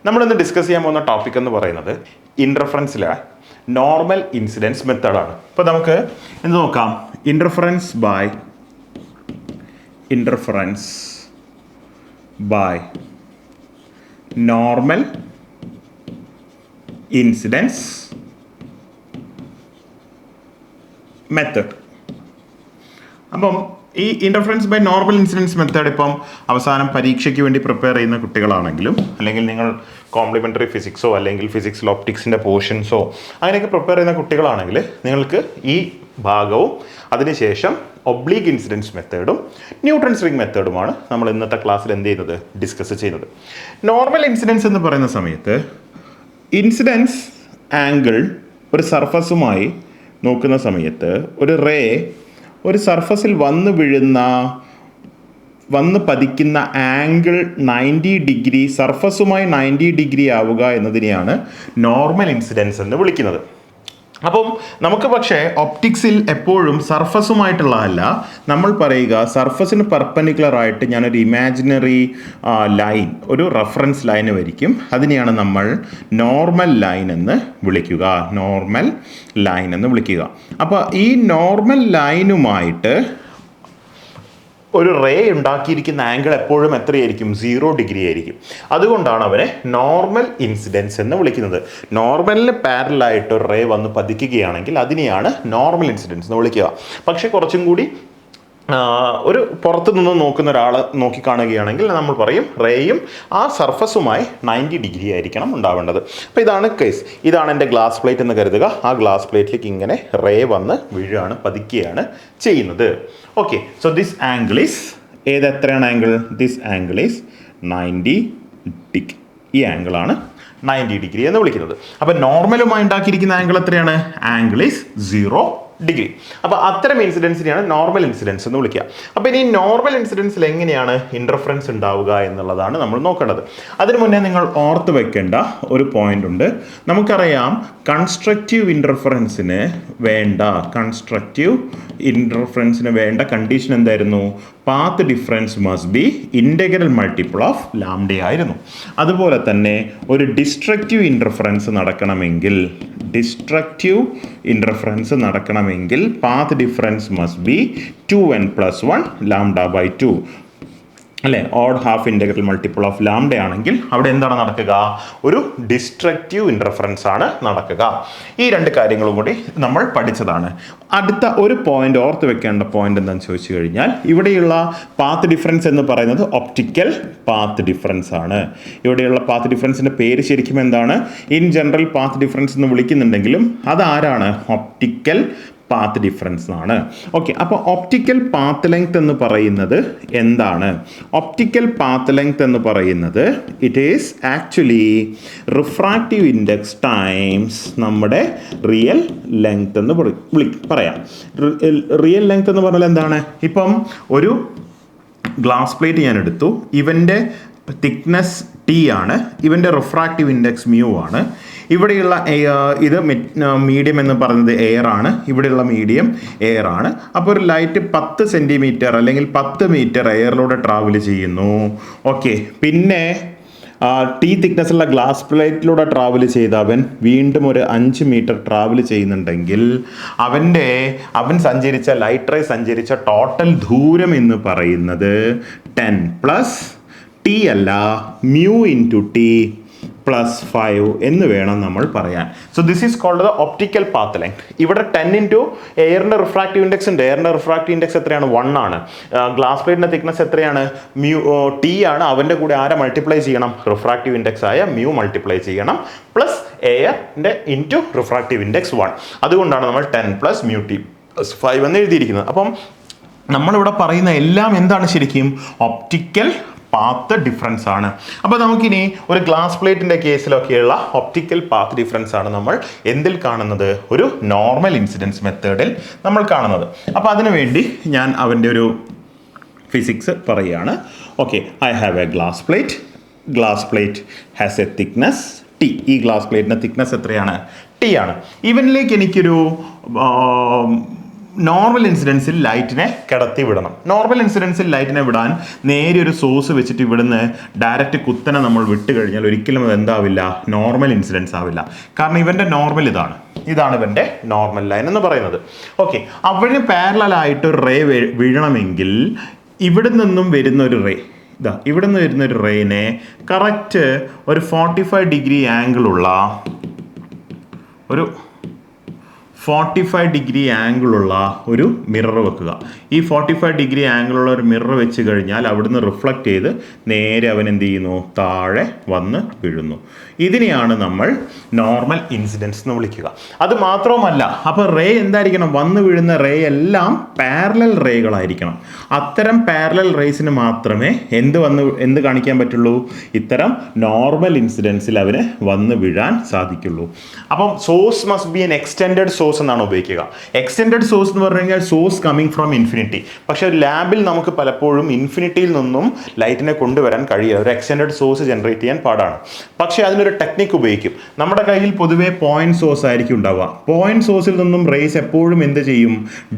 നമ്മളിന്ന് ഡിസ്കസ് ചെയ്യാൻ പോകുന്ന ടോപ്പിക് എന്ന് പറയുന്നത് ഇൻറർഫറൻസിലെ നോർമൽ ഇൻസിഡൻസ് മെത്തേഡാണ്. ഇപ്പോൾ നമുക്ക് എന്ത് നോക്കാം? Interference by normal incidence method. അപ്പം ഈ interference by normal incidence method ഇപ്പം അവസാനം പരീക്ഷയ്ക്ക് വേണ്ടി പ്രിപ്പയർ ചെയ്യുന്ന കുട്ടികളാണെങ്കിലും, അല്ലെങ്കിൽ നിങ്ങൾ കോംപ്ലിമെൻ്ററി ഫിസിക്സോ അല്ലെങ്കിൽ ഫിസിക്സിൽ ഒപ്റ്റിക്സിൻ്റെ പോർഷൻസോ അങ്ങനെയൊക്കെ പ്രിപ്പയർ ചെയ്യുന്ന കുട്ടികളാണെങ്കിൽ നിങ്ങൾക്ക് ഈ ഭാഗവും അതിനുശേഷം ഒബ്ലീഗ് ഇൻസിഡൻസ് മെത്തേഡും ന്യൂട്ടൺസ് റിംഗ് മെത്തേഡുമാണ് നമ്മൾ ഇന്നത്തെ ക്ലാസ്സിൽ എന്ത് ചെയ്യുന്നത്, ഡിസ്കസ് ചെയ്യുന്നത്. നോർമൽ ഇൻസിഡൻസ് എന്ന് പറയുന്ന സമയത്ത് ഇൻസിഡൻസ് ആംഗിൾ ഒരു സർഫസുമായി നോക്കുന്ന സമയത്ത് ഒരു റേ ഒരു സർഫസിൽ വന്ന് പതിക്കുന്ന ആംഗിൾ 90 ഡിഗ്രി, സർഫസുമായി 90 ഡിഗ്രി ആവുക എന്നതിനെയാണ് നോർമൽ ഇൻസിഡൻസ് എന്ന് വിളിക്കുന്നത്. അപ്പം നമുക്ക് പക്ഷേ ഒപ്റ്റിക്സിൽ എപ്പോഴും സർഫസുമായിട്ടുള്ളതല്ല നമ്മൾ പറയുക, സർഫസിന് പെർപെൻഡിക്കുലർ ആയിട്ട് ഞാനൊരു ഇമാജിനറി ലൈൻ, ഒരു റെഫറൻസ് ലൈന് വരിക്കും. അതിനെയാണ് നമ്മൾ നോർമൽ ലൈൻ എന്ന് വിളിക്കുക. അപ്പോൾ ഈ നോർമൽ ലൈനുമായിട്ട് ഒരു റേ ഉണ്ടാക്കിയിരിക്കുന്ന ആംഗിൾ എപ്പോഴും എത്രയായിരിക്കും? 0 ഡിഗ്രി ആയിരിക്കും. അതുകൊണ്ടാണ് അവനെ നോർമൽ ഇൻസിഡൻസ് എന്ന് വിളിക്കുന്നത്. നോർമലിന് പാരലായിട്ട് ഒരു റേ വന്ന് പതിക്കുകയാണെങ്കിൽ അതിനെയാണ് നോർമൽ ഇൻസിഡൻസ് എന്ന് വിളിക്കുക. പക്ഷേ കുറച്ചും കൂടി ഒരു പുറത്തു നിന്ന് നോക്കുന്ന ഒരാൾ നോക്കിക്കാണുകയാണെങ്കിൽ നമ്മൾ പറയും റേയും ആ സർഫസുമായി 90 ഡിഗ്രി ആയിരിക്കണം ഉണ്ടാവേണ്ടത്. അപ്പോൾ ഇതാണ് കേസ്. ഇതാണ് എൻ്റെ ഗ്ലാസ് പ്ലേറ്റ് എന്ന് കരുതുക. ആ ഗ്ലാസ് പ്ലേറ്റിലേക്ക് ഇങ്ങനെ റേ വന്ന് വീഴുകയാണ്, പതിക്കുകയാണ് ചെയ്യുന്നത്. Okay, so this angle is എത്രയാണ് angle? This angle is 90 degree. ഈ ആംഗിളാണ് 90 ഡിഗ്രി എന്ന് വിളിക്കുന്നത്. അപ്പോൾ നോർമലുമായി ഉണ്ടാക്കിയിരിക്കുന്ന ആംഗിൾ എത്രയാണ്? Angle is 0 degree. അപ്പോൾ അത്തരം ഇൻസിഡൻസിനെയാണ് നോർമൽ ഇൻസിഡൻസ് എന്ന് വിളിക്കുക. അപ്പോൾ ഇനി നോർമൽ ഇൻസിഡൻസിൽ എങ്ങനെയാണ് ഇൻ്റർഫറൻസ് ഉണ്ടാവുക എന്നുള്ളതാണ് നമ്മൾ നോക്കേണ്ടത്. അതിനു മുന്നേ നിങ്ങൾ ഓർത്ത് വെക്കേണ്ട ഒരു പോയിന്റ് ഉണ്ട്. നമുക്കറിയാം കൺസ്ട്രക്റ്റീവ് ഇൻ്റർഫറൻസിന് വേണ്ട കണ്ടീഷൻ എന്തായിരുന്നു? Path difference must B integral multiple of lambda ആയിരുന്നു. അതുപോലെ തന്നെ ഒരു ഡിസ്ട്രക്റ്റീവ് ഇൻ്റർഫറൻസ് നടക്കണമെങ്കിൽ path difference must B 2n+1 λ/2 അല്ലേ? Odd half integral multiple of lambda ആണെങ്കിൽ അവിടെ എന്താണ് നടക്കുക? ഒരു ഡിസ്ട്രക്റ്റീവ് ഇൻ്റർഫറൻസ് ആണ് നടക്കുക. ഈ രണ്ട് കാര്യങ്ങളും കൂടി നമ്മൾ പഠിച്ചതാണ്. അടുത്ത ഒരു പോയിന്റ് ഓർത്ത് വെക്കേണ്ട പോയിന്റ് എന്താണെന്ന് ചോദിച്ചു കഴിഞ്ഞാൽ, ഇവിടെയുള്ള പാത്ത് ഡിഫറൻസ് എന്ന് പറയുന്നത് ഒപ്റ്റിക്കൽ പാത്ത് ഡിഫറൻസ് ആണ്. ഇവിടെയുള്ള പാത്ത് ഡിഫറൻസിൻ്റെ പേര് ശരിക്കും എന്താണ്? ഇൻ ജനറൽ പാത്ത് ഡിഫറൻസ് എന്ന് വിളിക്കുന്നുണ്ടെങ്കിലും അതാരാണ്? ഒപ്റ്റിക്കൽ പാത്ത് ഡിഫറൻസ് ആണ്. ഓക്കെ, അപ്പോൾ ഒപ്റ്റിക്കൽ പാത്ത് ലെങ്ത് എന്ന് പറയുന്നത് എന്താണ്? ഒപ്റ്റിക്കൽ പാത്ത് ലെങ്ത് എന്ന് പറയുന്നത് it is actually refractive index times നമ്മുടെ റിയൽ ലെങ്ത് എന്ന് പറയാം. റിയൽ ലെങ്ത് എന്ന് പറഞ്ഞാൽ എന്താണ്? ഇപ്പം ഒരു ഗ്ലാസ് പ്ലേറ്റ് ഞാൻ എടുത്തു. ഇവൻ്റെ തിക്നെസ് T ആണ്, ഇവൻ്റെ റിഫ്രാക്റ്റീവ് ഇൻഡെക്സ് μ ആണ്. ഇവിടെയുള്ള ഇത് മീഡിയം എന്ന് പറയുന്നത് എയർ ആണ്. ഇവിടെയുള്ള മീഡിയം എയർ ആണ്. അപ്പോൾ ഒരു ലൈറ്റ് 10 സെൻറ്റിമീറ്റർ അല്ലെങ്കിൽ 10 മീറ്റർ എയറിലൂടെ ട്രാവൽ ചെയ്യുന്നു. ഓക്കെ, പിന്നെ T തിക്നെസ്സുള്ള ഗ്ലാസ് പ്ലേറ്റിലൂടെ ട്രാവൽ ചെയ്ത അവൻ വീണ്ടും ഒരു 5 മീറ്റർ ട്രാവൽ ചെയ്യുന്നുണ്ടെങ്കിൽ അവൻ സഞ്ചരിച്ച ലൈറ്റ് റേ സഞ്ചരിച്ച ടോട്ടൽ ദൂരം എന്ന് പറയുന്നത് 10 + T അല്ല μ × T+5 എന്ന് വേണം നമ്മൾ പറയാൻ. So this is called the optical path length. ഇവിടെ 10 × എയറിൻ്റെ റിഫ്രാക്റ്റീവ് ഇൻഡെക്സ് ഉണ്ട്. എയറിൻ്റെ റിഫ്രാക്റ്റീവ് ഇൻഡെക്സ് എത്രയാണ്? 1 ആണ്. ഗ്ലാസ് പ്ലേറ്റിൻ്റെ തിക്നെസ് എത്രയാണ്? T ആണ്. അവൻ്റെ കൂടെ ആരെ മൾട്ടിപ്ലൈ ചെയ്യണം? റിഫ്രാക്റ്റീവ് ഇൻഡെക്സ് ആയ μ മൾട്ടിപ്ലൈ ചെയ്യണം, പ്ലസ് എയറിൻ്റെ ഇൻറ്റു റിഫ്രാക്റ്റീവ് ഇൻഡെക്സ് 1. അതുകൊണ്ടാണ് നമ്മൾ 10 + μT+5 എന്ന് എഴുതിയിരിക്കുന്നത്. അപ്പം നമ്മളിവിടെ പറയുന്ന എല്ലാം എന്താണ് ശരിക്കും? ഒപ്റ്റിക്കൽ പാത്ത് ഡിഫറൻസ് ആണ്. അപ്പോൾ നമുക്കിനി ഒരു ഗ്ലാസ് പ്ലേറ്റിൻ്റെ കേസിലൊക്കെയുള്ള ഒപ്റ്റിക്കൽ പാത്ത് ഡിഫറൻസ് ആണ് നമ്മൾ എന്തിൽ കാണുന്നത്? ഒരു നോർമൽ ഇൻസിഡൻസ് മെത്തേഡിൽ നമ്മൾ കാണുന്നത്. അപ്പോൾ അതിനുവേണ്ടി ഞാൻ അവൻ്റെ ഒരു ഫിസിക്സ് പറയുകയാണ്. Okay, I have A glass plate has A thickness T. ഈ ഗ്ലാസ് പ്ലേറ്റിൻ്റെ തിക്നെസ് എത്രയാണ്? T ആണ്. ഇവനിലേക്ക് എനിക്കൊരു നോർമൽ ഇൻസിഡൻസിൽ ലൈറ്റിനെ കിടത്തി വിടണം. നോർമൽ ഇൻസിഡൻസിൽ ലൈറ്റിനെ വിടാൻ നേരെ ഒരു സോഴ്സ് വെച്ചിട്ട് ഇവിടുന്ന് ഡയറക്റ്റ് കുത്തനെ നമ്മൾ വിട്ട് കഴിഞ്ഞാൽ ഒരിക്കലും അത് എന്താവില്ല, നോർമൽ ഇൻസിഡൻസ് ആവില്ല. കാരണം ഇവൻ്റെ നോർമൽ ഇതാണ് ഇവൻ്റെ നോർമൽ ലൈൻ എന്ന് പറയുന്നത്. ഓക്കെ, അവന് പാരലലായിട്ട് ഒരു റേ വീഴണമെങ്കിൽ ഇവിടെ നിന്നും വരുന്ന ഒരു റേ, ഇവിടെ നിന്ന് വരുന്ന ഒരു റേനെ കറക്റ്റ് ഒരു 45 ഡിഗ്രി ആംഗിളുള്ള ഒരു മിറർ വെക്കുക. ഈ 45 ഡിഗ്രി ആംഗിളുള്ള ഒരു മിറർ വെച്ച് കഴിഞ്ഞാൽ അവിടുന്ന് റിഫ്ലക്റ്റ് ചെയ്ത് നേരെ അവൻ എന്ത് ചെയ്യുന്നു, താഴെ വന്ന് വീഴുന്നു. ഇതിനെയാണ് നമ്മൾ നോർമൽ ഇൻസിഡൻസ് എന്ന് വിളിക്കുക. അത് മാത്രവുമല്ല, അപ്പോൾ റേ എന്തായിരിക്കണം, വന്ന് വീഴുന്ന റേ എല്ലാം പാരലൽ റേകളായിരിക്കണം. അത്തരം പാരലൽ റേസിന് മാത്രമേ എന്ത് കാണിക്കാൻ പറ്റുള്ളൂ, ഇത്തരം നോർമൽ ഇൻസിഡൻസിൽ അവന് വന്ന് വീഴാൻ സാധിക്കുള്ളൂ. അപ്പം source must be N extended source എന്നാണ് ഉപയോഗിക്കുക. എക്സ്റ്റെൻഡഡ് സോഴ്സ് എന്ന് പറഞ്ഞു കഴിഞ്ഞാൽ സോഴ്സ് കമ്മിങ് ഫ്രം ഇൻഫിനിറ്റി. പക്ഷെ ഒരു ലാബിൽ നമുക്ക് പലപ്പോഴും ഇൻഫിനിറ്റിയിൽ നിന്നും ലൈറ്റിനെ കൊണ്ടുവരാൻ കഴിയില്ല. ഒരു എക്സ്റ്റെൻഡഡ് സോഴ്സ് ജനറേറ്റ് ചെയ്യാൻ പാടാണ്. പക്ഷേ അതിനൊരു ടെക്നിക്ക് ഉപയോഗിക്കും. നമ്മുടെ കയ്യിൽ പൊതുവേ പോയിന്റ് സോഴ്സ് ആയിരിക്കും ഉണ്ടാവുക. പോയിന്റ് സോഴ്സിൽ നിന്നും റേസ് എപ്പോഴും എന്ത് ചെയ്യും,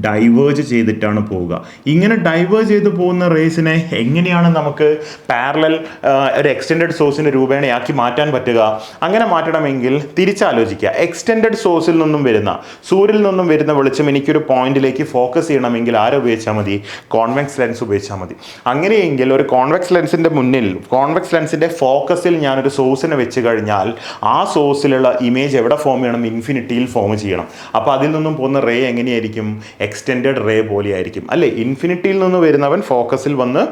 ഡൈവേർജ് ചെയ്തിട്ടാണ് പോവുക. ഇങ്ങനെ ഡൈവേർജ് ചെയ്ത് പോകുന്ന റേസിനെ എങ്ങനെയാണ് നമുക്ക് പാരലൽ ഒരു എക്സ്റ്റെൻഡഡ് സോഴ്സിന് രൂപേണയാക്കി മാറ്റാൻ പറ്റുക? അങ്ങനെ മാറ്റണമെങ്കിൽ തിരിച്ചാലോചിക്കുക. എക്സ്റ്റെൻഡഡ് സോഴ്സിൽ നിന്നും വരുന്ന, സൂര്യനിൽ നിന്നും വരുന്ന വെളിച്ചം എനിക്കൊരു പോയിന്റിലേക്ക് ഫോക്കസ് ചെയ്യണമെങ്കിൽ ആരെ ഉപയോഗിച്ചാൽ മതി, കോൺവെക്സ് ലെൻസ് ഉപയോഗിച്ചാൽ മതി. അങ്ങനെയെങ്കിൽ ഒരു കോൺവെക്സ് ലെൻസിൻ്റെ മുന്നിൽ, കോൺവെക്സ് ലെൻസിൻ്റെ ഫോക്കസിൽ ഞാനൊരു സോഴ്സിനെ വെച്ച് കഴിഞ്ഞാൽ ആ സോഴ്സിലുള്ള ഇമേജ് എവിടെ ഫോം ചെയ്യണം, ഇൻഫിനിറ്റിയിൽ ഫോം ചെയ്യണം. അപ്പോൾ അതിൽ നിന്നും പോകുന്ന റേ എങ്ങനെയായിരിക്കും, എക്സ്റ്റെൻഡഡ് റേ പോലെയായിരിക്കും അല്ലേ. ഇൻഫിനിറ്റിയിൽ നിന്ന് വരുന്നവൻ ഫോക്കസിൽ വന്ന്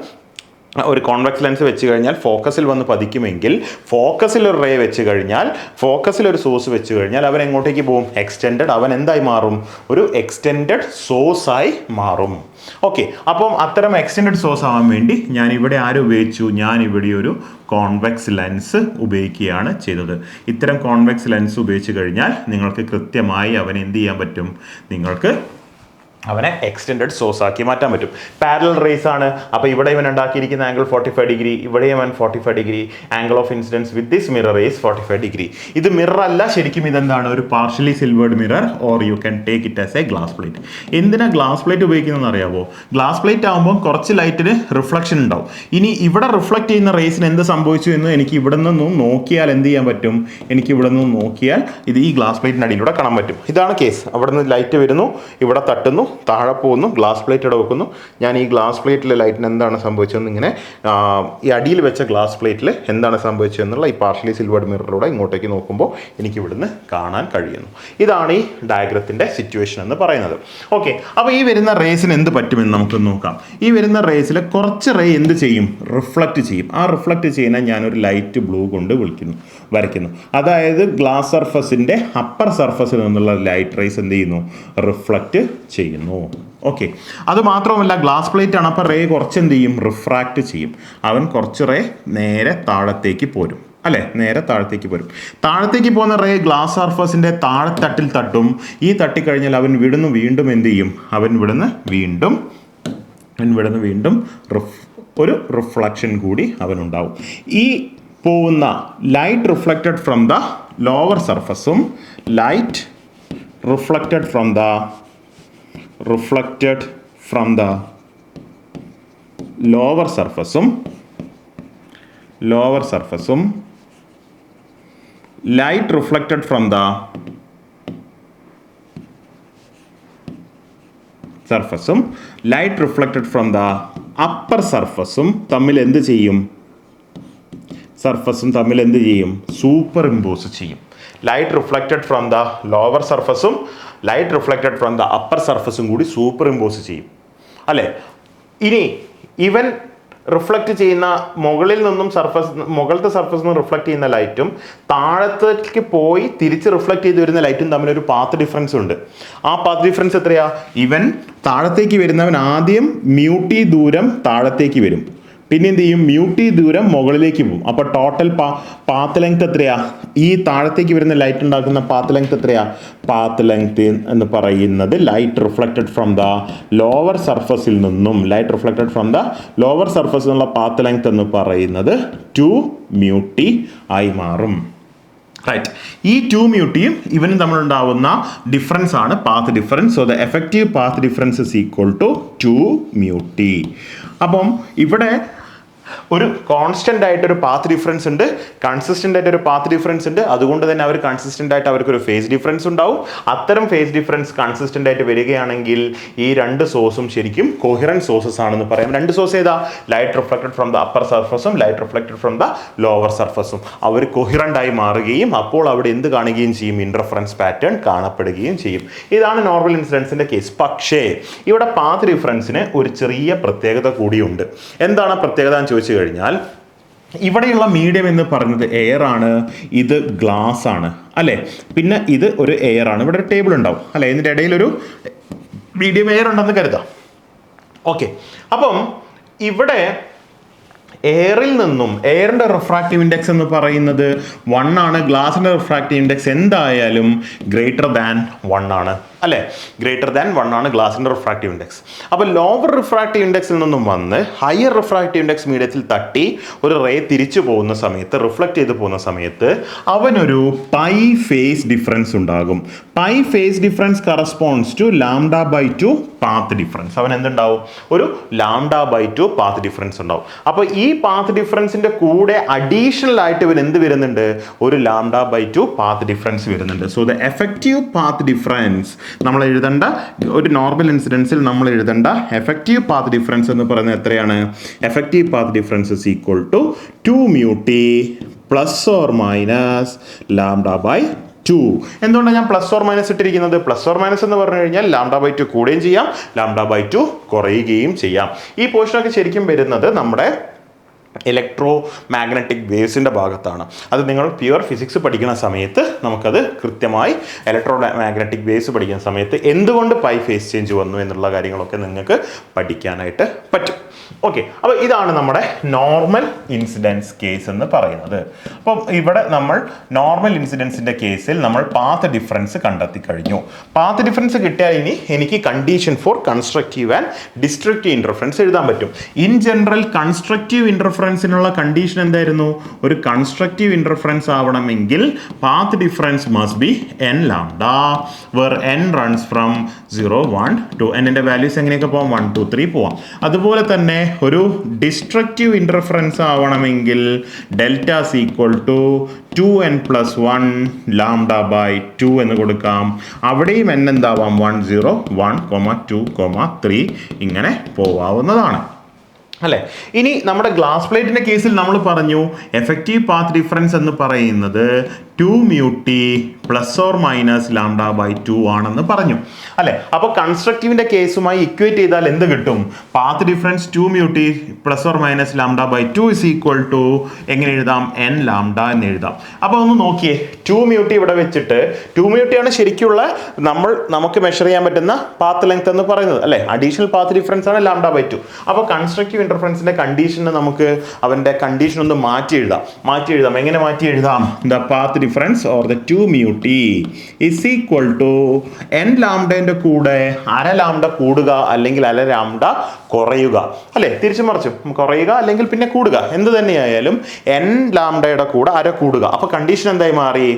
ഒരു കോൺവെക്സ് ലെൻസ് വെച്ച് കഴിഞ്ഞാൽ ഫോക്കസിൽ വന്ന് പതിക്കുമെങ്കിൽ, ഫോക്കസിൽ ഒരു റേ വെച്ച് കഴിഞ്ഞാൽ, ഫോക്കസിൽ ഒരു സോഴ്സ് വെച്ച് കഴിഞ്ഞാൽ അവൻ എങ്ങോട്ടേക്ക് പോകും, എക്സ്റ്റെൻഡഡ്, അവൻ എന്തായി മാറും, ഒരു എക്സ്റ്റെൻഡഡ് സോഴ്സായി മാറും. ഓക്കെ, അപ്പം അത്തരം എക്സ്റ്റെൻഡഡ് സോഴ്സ് ആവാൻ വേണ്ടി ഞാൻ ഇവിടെ ഉപയോഗിച്ചു, ഞാൻ ഇവിടെ ഒരു കോൺവെക്സ് ലെൻസ് ഉപയോഗിക്കുകയാണ് ചെയ്തത്. ഇത്തരം കോൺവെക്സ് ലെൻസ് ഉപയോഗിച്ച് കഴിഞ്ഞാൽ നിങ്ങൾക്ക് കൃത്യമായി അവനെ എന്ത് ചെയ്യാൻ പറ്റും, നിങ്ങൾക്ക് അവനെ എക്സ്റ്റെൻഡഡ് സോഴ്സ് ആക്കി മാറ്റാൻ പറ്റും. പാരലൽ റേസ് ആണ്. അപ്പോൾ ഇവിടെ ഇവൻ ഉണ്ടാക്കിയിരിക്കുന്ന ആംഗിൾ 45 ഡിഗ്രി, ഇവിടെ ഇവൻ 45 degree. Angle of incidents with this mirror is 45 degree. ഇത് മിറർ അല്ല, ശരിക്കും ഇതെന്താണ്, ഒരു partially silvered mirror, or you can take it as A glass plate. എന്തിനാ ഗ്ലാസ് പ്ലേറ്റ് ഉപയോഗിക്കുന്നതെന്ന് അറിയാമോ? ഗ്ലാസ് പ്ലേറ്റ് ആകുമ്പോൾ കുറച്ച് ലൈറ്റിന് റിഫ്ലക്ഷൻ ഉണ്ടാവും. ഇനി ഇവിടെ റിഫ്ലക്റ്റ് ചെയ്യുന്ന റേസിന് എന്ത് സംഭവിച്ചു എന്ന് എനിക്ക് ഇവിടെ നിന്നും നോക്കിയാൽ എന്ത് ചെയ്യാൻ പറ്റും, എനിക്ക് ഇവിടെ നിന്നും നോക്കിയാൽ ഇത് ഈ ഗ്ലാസ് പ്ലേറ്റിൻ്റെ അടിയിലൂടെ കാണാൻ പറ്റും. ഇതാണ് കേസ്. അവിടെ നിന്ന് ലൈറ്റ് വരുന്നു, ഇവിടെ തട്ടുന്നു, താഴെ പോകുന്നു, ഗ്ലാസ് പ്ലേറ്റ് ഇവിടെ വെക്കുന്നു. ഞാൻ ഈ ഗ്ലാസ് പ്ലേറ്റിലെ ലൈറ്റിന് എന്താണ് സംഭവിച്ചതെന്ന് ഇങ്ങനെ ഈ അടിയിൽ വെച്ച ഗ്ലാസ് പ്ലേറ്റിൽ എന്താണ് സംഭവിച്ചതെന്നുള്ള ഈ പാർഷ്യലി സിൽവേർഡ് മിററിലൂടെ ഇങ്ങോട്ടേക്ക് നോക്കുമ്പോൾ എനിക്ക് ഇവിടുന്ന് കാണാൻ കഴിയുന്നു. ഇതാണ് ഈ ഡയഗ്രത്തിൻ്റെ സിറ്റുവേഷൻ എന്ന് പറയുന്നത്. ഓക്കെ, അപ്പോൾ ഈ വരുന്ന റേസിന് എന്ത് പറ്റുമെന്ന് നമുക്ക് നോക്കാം. ഈ വരുന്ന റേസിൽ കുറച്ച് റേ എന്ത് ചെയ്യും, റിഫ്ലക്റ്റ് ചെയ്യും. ആ റിഫ്ലക്റ്റ് ചെയ്യുന്ന ഞാനൊരു ലൈറ്റ് ബ്ലൂ കൊണ്ട് വരയ്ക്കുന്നു. അതായത് ഗ്ലാസ് സർഫസിൻ്റെ അപ്പർ സർഫസിൽ നിന്നുള്ള ലൈറ്റ് റേസ് എന്ത് ചെയ്യുന്നു, റിഫ്ലക്റ്റ് ചെയ്യുന്നു. ഓക്കെ, അത് മാത്രമല്ല ഗ്ലാസ് പ്ലേറ്റ് ആണ്, അപ്പോൾ റേ കുറച്ച് എന്ത് ചെയ്യും, റിഫ്രാക്റ്റ് ചെയ്യും. അവൻ കുറച്ച് റേ നേരെ താഴത്തേക്ക് പോരും അല്ലേ, നേരെ താഴത്തേക്ക് പോരും. താഴത്തേക്ക് പോകുന്ന റേ ഗ്ലാസ് സർഫസിൻ്റെ താഴെത്തട്ടിൽ തട്ടും. ഈ തട്ടിക്കഴിഞ്ഞാൽ അവൻ ഇവിടുന്ന് വീണ്ടും എന്ത് ചെയ്യും, അവൻ ഇവിടുന്ന് വീണ്ടും ഒരു റിഫ്ലക്ഷൻ കൂടി അവനുണ്ടാവും. ഈ പോകുന്ന light reflected from the lower സർഫസും light reflected from the lower surface light reflected from the light reflected from the upper surface തമ്മിൽ എന്ത് ചെയ്യും, സൂപ്പർഇമ്പോസ് ചെയ്യും. Light reflected from the lower സർഫസും light reflected from the upper സർഫസും കൂടി super impose ചെയ്യും അല്ലേ. ഇനി ഇവൻ റിഫ്ലക്റ്റ് ചെയ്യുന്ന മുകളിലത്തെ സർഫസിൽ നിന്ന് റിഫ്ലക്റ്റ് ചെയ്യുന്ന ലൈറ്റും താഴത്തേക്ക് പോയി തിരിച്ച് റിഫ്ലക്റ്റ് ചെയ്ത് വരുന്ന ലൈറ്റും തമ്മിലൊരു പാത്ത് ഡിഫറൻസ് ഉണ്ട്. ആ പാത്ത് ഡിഫറൻസ് എത്രയാ? ഇവൻ താഴത്തേക്ക് വരുന്നവൻ ആദ്യം മ്യൂട്ടി ദൂരം താഴത്തേക്ക് വരും, പിന്നെ എന്ത് ചെയ്യും, മ്യൂട്ടി ദൂരം മുകളിലേക്ക് പോകും. അപ്പോൾ ടോട്ടൽ പാത്ത് ലെങ്ത് എത്രയാ? ഈ താഴത്തേക്ക് വരുന്ന ലൈറ്റ് ഉണ്ടാക്കുന്ന പാത്ത് ലെങ്ത് എത്രയാ? പാത്ത് ലെങ്ത് എന്ന് പറയുന്നത് light reflected from the lower സർഫസിൽ നിന്നും എന്നുള്ള പാത്ത് ലെങ്ത് എന്ന് പറയുന്നത് 2 മ്യൂട്ടി ആയി മാറും. റൈറ്റ്. ഈ 2 mu t ഇവനും തമ്മിലുണ്ടാവുന്ന ഡിഫറൻസ് ആണ് path difference. So the effective path difference is equal to 2 mu t. അപ്പം ഇവിടെ ഒരു കോൺസ്റ്റന്റ് ആയിട്ടൊരു പാത്ത് ഡിഫറൻസ് ഉണ്ട്, കൺസിസ്റ്റന്റ് ആയിട്ടൊരു പാത്ത് ഡിഫറൻസ് ഉണ്ട്. അതുകൊണ്ട് തന്നെ അവർ കൺസിസ്റ്റന്റ് ആയിട്ട് അവർക്കൊരു ഫേസ് ഡിഫറൻസ് ഉണ്ടാവും. അത്തരം ഫേസ് ഡിഫറൻസ് കൺസിസ്റ്റന്റ് ആയിട്ട് വരികയാണെങ്കിൽ ഈ രണ്ട് സോഴ്സും ശരിക്കും കൊഹിറന്റ് സോഴ്സസ് ആണെന്ന് പറയാം. രണ്ട് സോഴ്സ് ഏതാ? Light reflected from the upper സർഫസും light reflected from the lower സർഫസും. അവർ കൊഹിറന്റ് ആയി മാറുകയും അപ്പോൾ അവിടെ എന്ത് കാണുകയും ചെയ്യും? ഇന്റർഫറൻസ് പാറ്റേൺ കാണപ്പെടുകയും ചെയ്യും. ഇതാണ് നോർമൽ ഇൻസിഡൻസിന്റെ കേസ്. പക്ഷേ ഇവിടെ പാത്ത് ഡിഫറൻസിന് ഒരു ചെറിയ പ്രത്യേകത കൂടിയുണ്ട്. എന്താണ് പ്രത്യേകത എന്ന് ചോദിച്ചു കഴിഞ്ഞാൽ, ഇവിടെയുള്ള മീഡിയം എന്ന് പറയുന്നത് എയർ ആണ്, ഇത് ഗ്ലാസ് ആണ് അല്ലേ. പിന്നെ ഇത് ഒരു എയർ ആണ്, ഇവിടെ ഒരു ടേബിൾ ഉണ്ടാവും അല്ലേ, ഇതിൻ്റെ ഇടയിൽ ഒരു മീഡിയം എയർ ഉണ്ടെന്ന് കരുതാം. ഓക്കെ, അപ്പം ഇവിടെ എയറിൽ നിന്നും എയറിൻ്റെ റിഫ്രാക്റ്റീവ് ഇൻഡെക്സ് എന്ന് പറയുന്നത് 1 ആണ്. ഗ്ലാസിൻ്റെ റിഫ്രാക്റ്റീവ് ഇൻഡെക്സ് എന്തായാലും ഗ്രേറ്റർ ദാൻ 1 ആണ് അല്ലേ. ഗ്രേറ്റർ ദാൻ 1 ആണ് ഗ്ലാസിൻ്റെ റിഫ്രാക്റ്റീവ് ഇൻഡെക്സ്. അപ്പോൾ ലോവർ റിഫ്രാക്റ്റീവ് ഇൻഡെക്സിൽ നിന്നും വന്ന് ഹയർ റിഫ്രാക്റ്റീവ് ഇൻഡെക്സ് മീഡിയത്തിൽ തട്ടി ഒരു റേ തിരിച്ചു പോകുന്ന സമയത്ത്, റിഫ്ലക്റ്റ് ചെയ്ത് പോകുന്ന സമയത്ത് അവനൊരു പൈ ഫേസ് ഡിഫറൻസ് ഉണ്ടാകും. Pi phase difference corresponds to λ/2 path difference. അവൻ എന്തുണ്ടാവും? ഒരു λ/2 പാത്ത് ഡിഫറൻസ് ഉണ്ടാവും. അപ്പോൾ ഈ പാത്ത് ഡിഫറൻസിന്റെ കൂടെ അഡീഷണൽ ആയിട്ട് ഇവൻ എന്ത് വരുന്നുണ്ട്? ഒരു λ/2 പാത്ത് ഡിഫറൻസ് വരുന്നുണ്ട്. So the effective path difference നമ്മൾ എഴുതേണ്ട, ഒരു നോർമൽ ഇൻസിഡൻസിൽ നമ്മൾ എഴുതേണ്ട എഫക്റ്റീവ് പാത്ത് ഡിഫറൻസ് എന്ന് പറയുന്നത് എത്രയാണ്? Effective path difference is equal to 2 mu t plus or minus λ/2. എന്തുകൊണ്ടാണ് ഞാൻ പ്ലസ് ഓർ മൈനസ് ഇട്ടിരിക്കുന്നത്? പ്ലസ് ഓർ മൈനസ് എന്ന് പറഞ്ഞു കഴിഞ്ഞാൽ λ/2 കൂടുകയും ചെയ്യാം, λ/2 കുറയുകയും ചെയ്യാം. ഈ പോർഷനൊക്കെ ശരിക്കും വരുന്നത് നമ്മുടെ ഇലക്ട്രോ മാഗ്നറ്റിക് വേവ്സിൻ്റെ ഭാഗത്താണ്. അത് നിങ്ങൾ പ്യുവർ ഫിസിക്സ് പഠിക്കുന്ന സമയത്ത് നമുക്കത് കൃത്യമായി, ഇലക്ട്രോ മാഗ്നറ്റിക് വേവ്സ് പഠിക്കുന്ന സമയത്ത് എന്തുകൊണ്ട് പൈ ഫേസ് ചേഞ്ച് വന്നു എന്നുള്ള കാര്യങ്ങളൊക്കെ നിങ്ങൾക്ക് പഠിക്കാനായിട്ട് പറ്റും. ഓക്കെ, അപ്പോൾ ഇതാണ് നമ്മുടെ നോർമൽ ഇൻസിഡൻസ് കേസ് എന്ന് പറയുന്നത്. അപ്പം ഇവിടെ നമ്മൾ നോർമൽ ഇൻസിഡൻസിൻ്റെ കേസിൽ നമ്മൾ പാത്ത് ഡിഫറൻസ് കണ്ടെത്തി കഴിഞ്ഞു. പാത്ത് ഡിഫറൻസ് കിട്ടിയാൽ ഇനി എനിക്ക് condition for constructive and destructive interference എഴുതാൻ പറ്റും. ഇൻ ജനറൽ കൺസ്ട്രക്റ്റീവ് ഇൻ്റർഫറൻസിനുള്ള കണ്ടീഷൻ എന്തായിരുന്നു? ഒരു കൺസ്ട്രക്റ്റീവ് ഇൻ്റർഫറൻസ് ആവണമെങ്കിൽ path difference must be n lambda, where n runs from 0, 1 to n-ന്റെ വാല്യൂസ് എങ്ങനെയൊക്കെ പോവാം? 1, 2, 3 പോവാം. അതുപോലെ തന്നെ ഒരു ഡിസ്ട്രക്റ്റീവ് ഇൻ്റർഫറൻസ് ആവണമെങ്കിൽ delta is equal to 2n plus 1 λ/2 എന്ന് കൊടുക്കാം. അവിടെയും n എന്താവാം? 1, 0, 1, 2, 3 ഇങ്ങനെ പോവാവുന്നതാണ് അല്ലേ. ഇനി നമ്മുടെ ഗ്ലാസ് പ്ലേറ്റിൻ്റെ കേസിൽ നമ്മൾ പറഞ്ഞു എഫക്റ്റീവ് പാത്ത് ഡിഫറൻസ് എന്ന് പറയുന്നത് 2 mu t plus or minus λ/2 ആണെന്ന് പറഞ്ഞു അല്ലേ. അപ്പോൾ കൺസ്ട്രക്റ്റീവിൻ്റെ കേസുമായി ഇക്വേറ്റ് ചെയ്താൽ എന്ത് കിട്ടും? Path difference 2 mu t plus or minus λ/2 is equal to എങ്ങനെ എഴുതാം? n lambda എന്ന് എഴുതാം. അപ്പോൾ ഒന്ന് നോക്കിയേ, 2 mu t ഇവിടെ വെച്ചിട്ട് 2 mu t ആണ് ശരിക്കുള്ള നമുക്ക് മെഷർ ചെയ്യാൻ പറ്റുന്ന പാത്ത് ലെങ്ത് എന്ന് പറയുന്നത് അല്ലേ. അഡീഷണൽ പാത്ത് ഡിഫറൻസ് ആണ് λ/2. അപ്പോൾ കൺസ്ട്രക്റ്റീവ് ഇൻ്റർഫറൻസിൻ്റെ കണ്ടീഷന് നമുക്ക് അവൻ്റെ കണ്ടീഷൻ ഒന്ന് മാറ്റി എഴുതാം. എങ്ങനെ മാറ്റി എഴുതാം? The path difference or the 2 mu t is equal to n ലാംഡയുടെ കൂടെ അര ലാംഡ കൂടുക അല്ലെങ്കിൽ അര ലാംഡ കുറയുക അല്ലേ. തിരിച്ചു മറിച്ചു കുറയുക അല്ലെങ്കിൽ പിന്നെ കൂടുക, എന്ത് തന്നെയായാലും n ലാംഡയുടെ കൂടെ അര കൂടുക. അപ്പോൾ കണ്ടീഷൻ എന്തായി മാറി?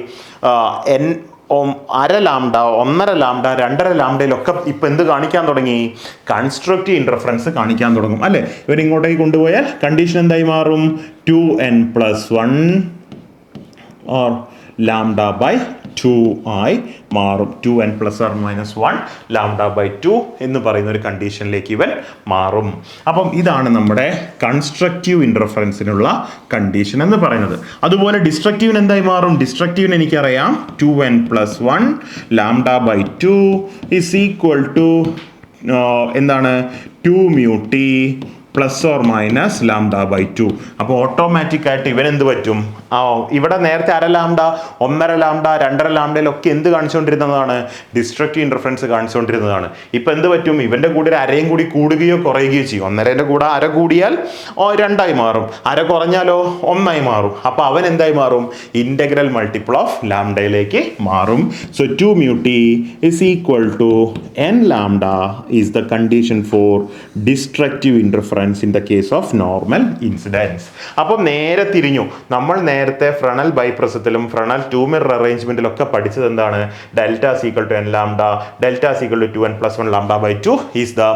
അര ലാംഡ, 1.5 ലാംഡ, 2.5 ലാംഡയിലൊക്കെ ഇപ്പം എന്ത് കാണിക്കാൻ തുടങ്ങി? കൺസ്ട്രക്റ്റീവ് ഇൻ്റർഫറൻസ് കാണിക്കാൻ തുടങ്ങും അല്ലേ. ഇവരിങ്ങോട്ടേക്ക് കൊണ്ടുപോയാൽ കണ്ടീഷൻ എന്തായി മാറും? 2n plus 1 or λ/2 ആയി മാറും. 2n plus or minus 1 λ/2 എന്ന് പറയുന്ന ഒരു കണ്ടീഷനിലേക്ക് ഇവൻ മാറും. അപ്പം ഇതാണ് നമ്മുടെ കൺസ്ട്രക്റ്റീവ് ഇൻ്റർഫറൻസിനുള്ള കണ്ടീഷൻ എന്ന് പറയുന്നത്. അതുപോലെ ഡിസ്ട്രക്റ്റീവിന് എന്തായി മാറും? ഡിസ്ട്രക്റ്റീവിന് എനിക്കറിയാം 2n plus 1 λ/2 is equal to എന്താണ്? 2 mu t plus or minus λ/2. അപ്പോൾ ഓട്ടോമാറ്റിക് ആയിട്ട് ഇവൻ എന്ത് പറ്റും? ഇവിടെ നേരത്തെ അര ലാംഡ, 1.5 ലാംഡ, 2.5 ലാംഡയിലൊക്കെ എന്ത് കാണിച്ചുകൊണ്ടിരുന്നതാണ്? Destructive interference കാണിച്ചുകൊണ്ടിരുന്നതാണ്. ഇപ്പം എന്ത് പറ്റും? ഇവൻ്റെ കൂടെ ഒരു അരയും കൂടി കൂടുകയോ കുറയുകയോ ചെയ്യും. 1.5ൻ്റെ കൂടെ അര കൂടിയാൽ 2 മാറും, അര കുറഞ്ഞാലോ 1 മാറും. അപ്പോൾ അവൻ എന്തായി മാറും? ഇൻ്റഗ്രൽ മൾട്ടിപ്പിൾ ഓഫ് ലാംഡയിലേക്ക് മാറും. So 2 mu t is equal to n lambda is the condition for destructive interference difference in the case of normal incidence. അപ്പം നേരെ തിരിഞ്ഞു. നമ്മൾ നേരത്തെ ഫ്രണൽ ബൈപ്രസത്തിലും ഫ്രണൽ 2 മിറർ അറേഞ്ച്മെന്റിലൊക്കെ പഠിച്ചത് എന്താണ്? Delta equal to n lambda, delta equal to 2n + 1 lambda by 2 is the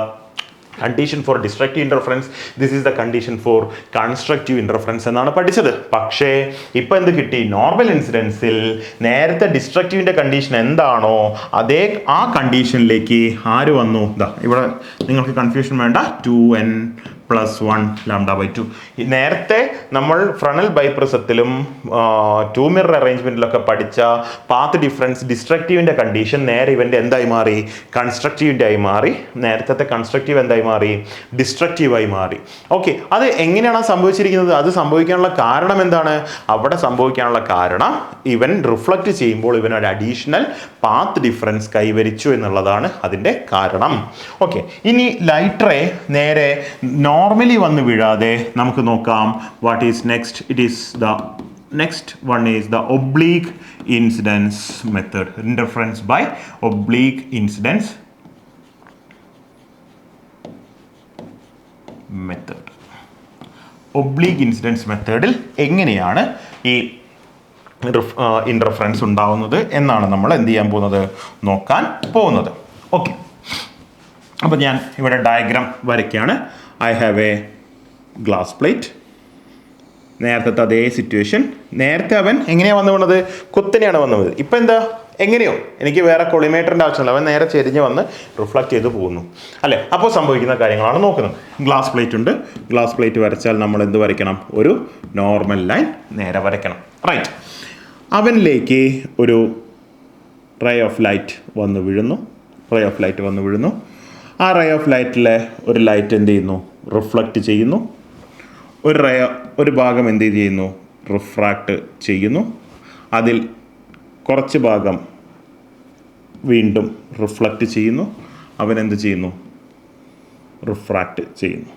condition for destructive interference. This is the condition for constructive interference എന്നാണ് പഠിച്ചത്. പക്ഷേ ഇപ്പം എന്ത് കിട്ടി? നോർമൽ ഇൻസിഡൻസിൽ നേരത്തെ ഡിസ്ട്രക്റ്റീവിൻ്റെ കണ്ടീഷൻ എന്താണോ അതേ ആ കണ്ടീഷനിലേക്ക് ആര് വന്നു? ഇവിടെ നിങ്ങൾക്ക് കൺഫ്യൂഷൻ വേണ്ട, 2n + 1 ലാംഡ ബൈ 2. നേരത്തെ നമ്മൾ ഫ്രണൽ ബൈപ്രസത്തിലും 2 മിറർ അറേഞ്ച്മെന്റിലൊക്കെ പഠിച്ച പാത്ത് ഡിഫറൻസ് ഡിസ്ട്രക്റ്റീവിൻ്റെ കണ്ടീഷൻ നേരെ ഇവൻ്റെ എന്തായി മാറി? കൺസ്ട്രക്റ്റീവിൻ്റെ ആയി മാറി. നേരത്തെ കൺസ്ട്രക്റ്റീവ് എന്തായി മാറി? ഡിസ്ട്രക്റ്റീവായി മാറി. ഓക്കെ, അത് എങ്ങനെയാണ് സംഭവിച്ചിരിക്കുന്നത്? അത് സംഭവിക്കാനുള്ള കാരണം എന്താണ്? അവിടെ സംഭവിക്കാനുള്ള കാരണം ഇവൻ റിഫ്ലക്റ്റ് ചെയ്യുമ്പോൾ ഇവനൊരു അഡീഷണൽ പാത്ത് ഡിഫറൻസ് കൈവരിച്ചു എന്നുള്ളതാണ് അതിൻ്റെ കാരണം. ഓക്കെ, ഇനി ലൈറ്റ് റേ നേരെ നോർമലി വന്ന് വീഴാതെ നമുക്ക് നോക്കാം. What is next? It is the next one is the oblique incidence method. Interference by oblique incidence method. Oblique incidence മെത്തേഡിൽ എങ്ങനെയാണ് ഈ ഇന്റർഫറൻസ് ഉണ്ടാവുന്നത് എന്നാണ് നമ്മൾ എന്ത് ചെയ്യാൻ പോകുന്നത്? നോക്കാൻ പോകുന്നത്. ഓക്കെ, അപ്പോൾ ഞാൻ ഇവിടെ ഡയഗ്രാം വരയ്ക്കുകയാണ്. I have A glass plate. നേരത്തെ അതേ സിറ്റുവേഷൻ. നേരത്തെ അവൻ എങ്ങനെയാണ് വന്നു വീണത്? കുത്തനെയാണ് വന്നു വീണത്. ഇപ്പം എന്താ? എങ്ങനെയോ എനിക്ക് വേറെ കൊളിമേറ്ററിൻ്റെ ആവശ്യമില്ല. അവൻ നേരെ ചെരിഞ്ഞ് വന്ന് റിഫ്ലക്റ്റ് ചെയ്ത് പോകുന്നു അല്ലേ? അപ്പോൾ സംഭവിക്കുന്ന കാര്യങ്ങളാണ് നോക്കുന്നത്. ഗ്ലാസ് പ്ലേറ്റ് ഉണ്ട്. ഗ്ലാസ് പ്ലേറ്റ് വരച്ചാൽ നമ്മൾ എന്ത് വരയ്ക്കണം? ഒരു നോർമൽ ലൈൻ നേരെ വരയ്ക്കണം. റൈറ്റ്. അവനിലേക്ക് ഒരു റേ ഓഫ് ലൈറ്റ് വന്ന് വീഴുന്നു. റേ ഓഫ് ലൈറ്റ് വന്ന് വീഴുന്നു. ആ റേ ഓഫ് ലൈറ്റിലെ ഒരു ലൈറ്റ് എന്ത് ചെയ്യുന്നു? റിഫ്ലക്റ്റ് ചെയ്യുന്നു. ഒരു ഭാഗം എന്ത് ചെയ്യുന്നു? റിഫ്രാക്റ്റ് ചെയ്യുന്നു. അതിൽ കുറച്ച് ഭാഗം വീണ്ടും റിഫ്ലക്റ്റ് ചെയ്യുന്നു. അവൻ എന്ത് ചെയ്യുന്നു? റിഫ്രാക്റ്റ് ചെയ്യുന്നു.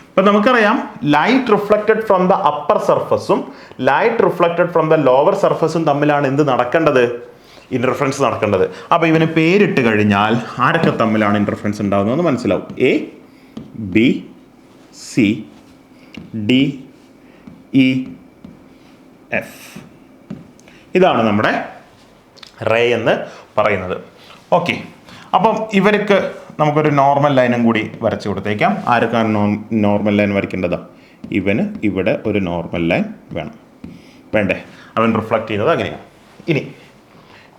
അപ്പം നമുക്കറിയാം light reflected from the upper സർഫസും light reflected from the lower സർഫസും തമ്മിലാണ് എന്ത് നടക്കേണ്ടത്? ഇന്റർഫറൻസ് നടക്കേണ്ടത്. അപ്പോൾ ഇവന് പേരിട്ട് കഴിഞ്ഞാൽ ആരൊക്കെ തമ്മിലാണ് ഇന്റർഫറൻസ് ഉണ്ടാകുന്നതെന്ന് മനസ്സിലാവും. A, B, C, D, E, F. ഇതാണ് നമ്മുടെ റേ എന്ന് പറയുന്നത്. ഓക്കെ, അപ്പം ഇവർക്ക് നമുക്കൊരു നോർമൽ ലൈനും കൂടി വരച്ചു കൊടുത്തേക്കാം. ആർക്കാണ് നോർമൽ ലൈൻ വരയ്ക്കേണ്ടത്? ഇവന് ഇവിടെ ഒരു നോർമൽ ലൈൻ വേണ്ടേ? അവൻ റിഫ്ലക്റ്റ് ചെയ്യുന്നത് അങ്ങനെയാണ്. ഇനി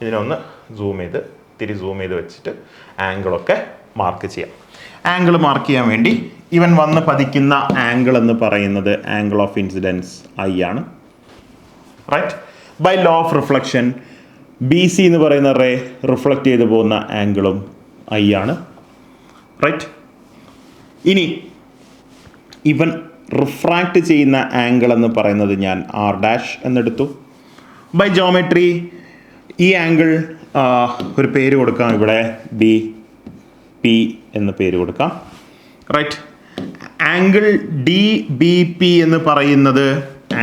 ഇതിനൊന്ന് സൂം ചെയ്ത് വെച്ചിട്ട് ആംഗിളൊക്കെ മാർക്ക് ചെയ്യാം. ആംഗിൾ മാർക്ക് ചെയ്യാൻ വേണ്ടി ഇവൻ വന്ന് പതിക്കുന്ന ആംഗിൾ എന്ന് പറയുന്നത് ആംഗിൾ ഓഫ് ഇൻസിഡൻസ് ഐ ആണ്. Right. By law of reflection B C എന്ന് പറയുന്ന റേ റിഫ്ലക്റ്റ് ചെയ്ത് പോകുന്ന ആംഗിളും ഐ ആണ്. റൈറ്റ്. ഇനി ഇവൻ റിഫ്രാക്റ്റ് ചെയ്യുന്ന ആംഗിൾ എന്ന് പറയുന്നത് ഞാൻ ആർ ഡാഷ് എന്നെടുത്തു. ബൈ ജോമെട്രി ഈ ആംഗിൾ ഒരു പേര് കൊടുക്കാം. ഇവിടെ ബി പി എന്ന് പേര് കൊടുക്കാം. Right. Angle D B P എന്ന് പറയുന്നത്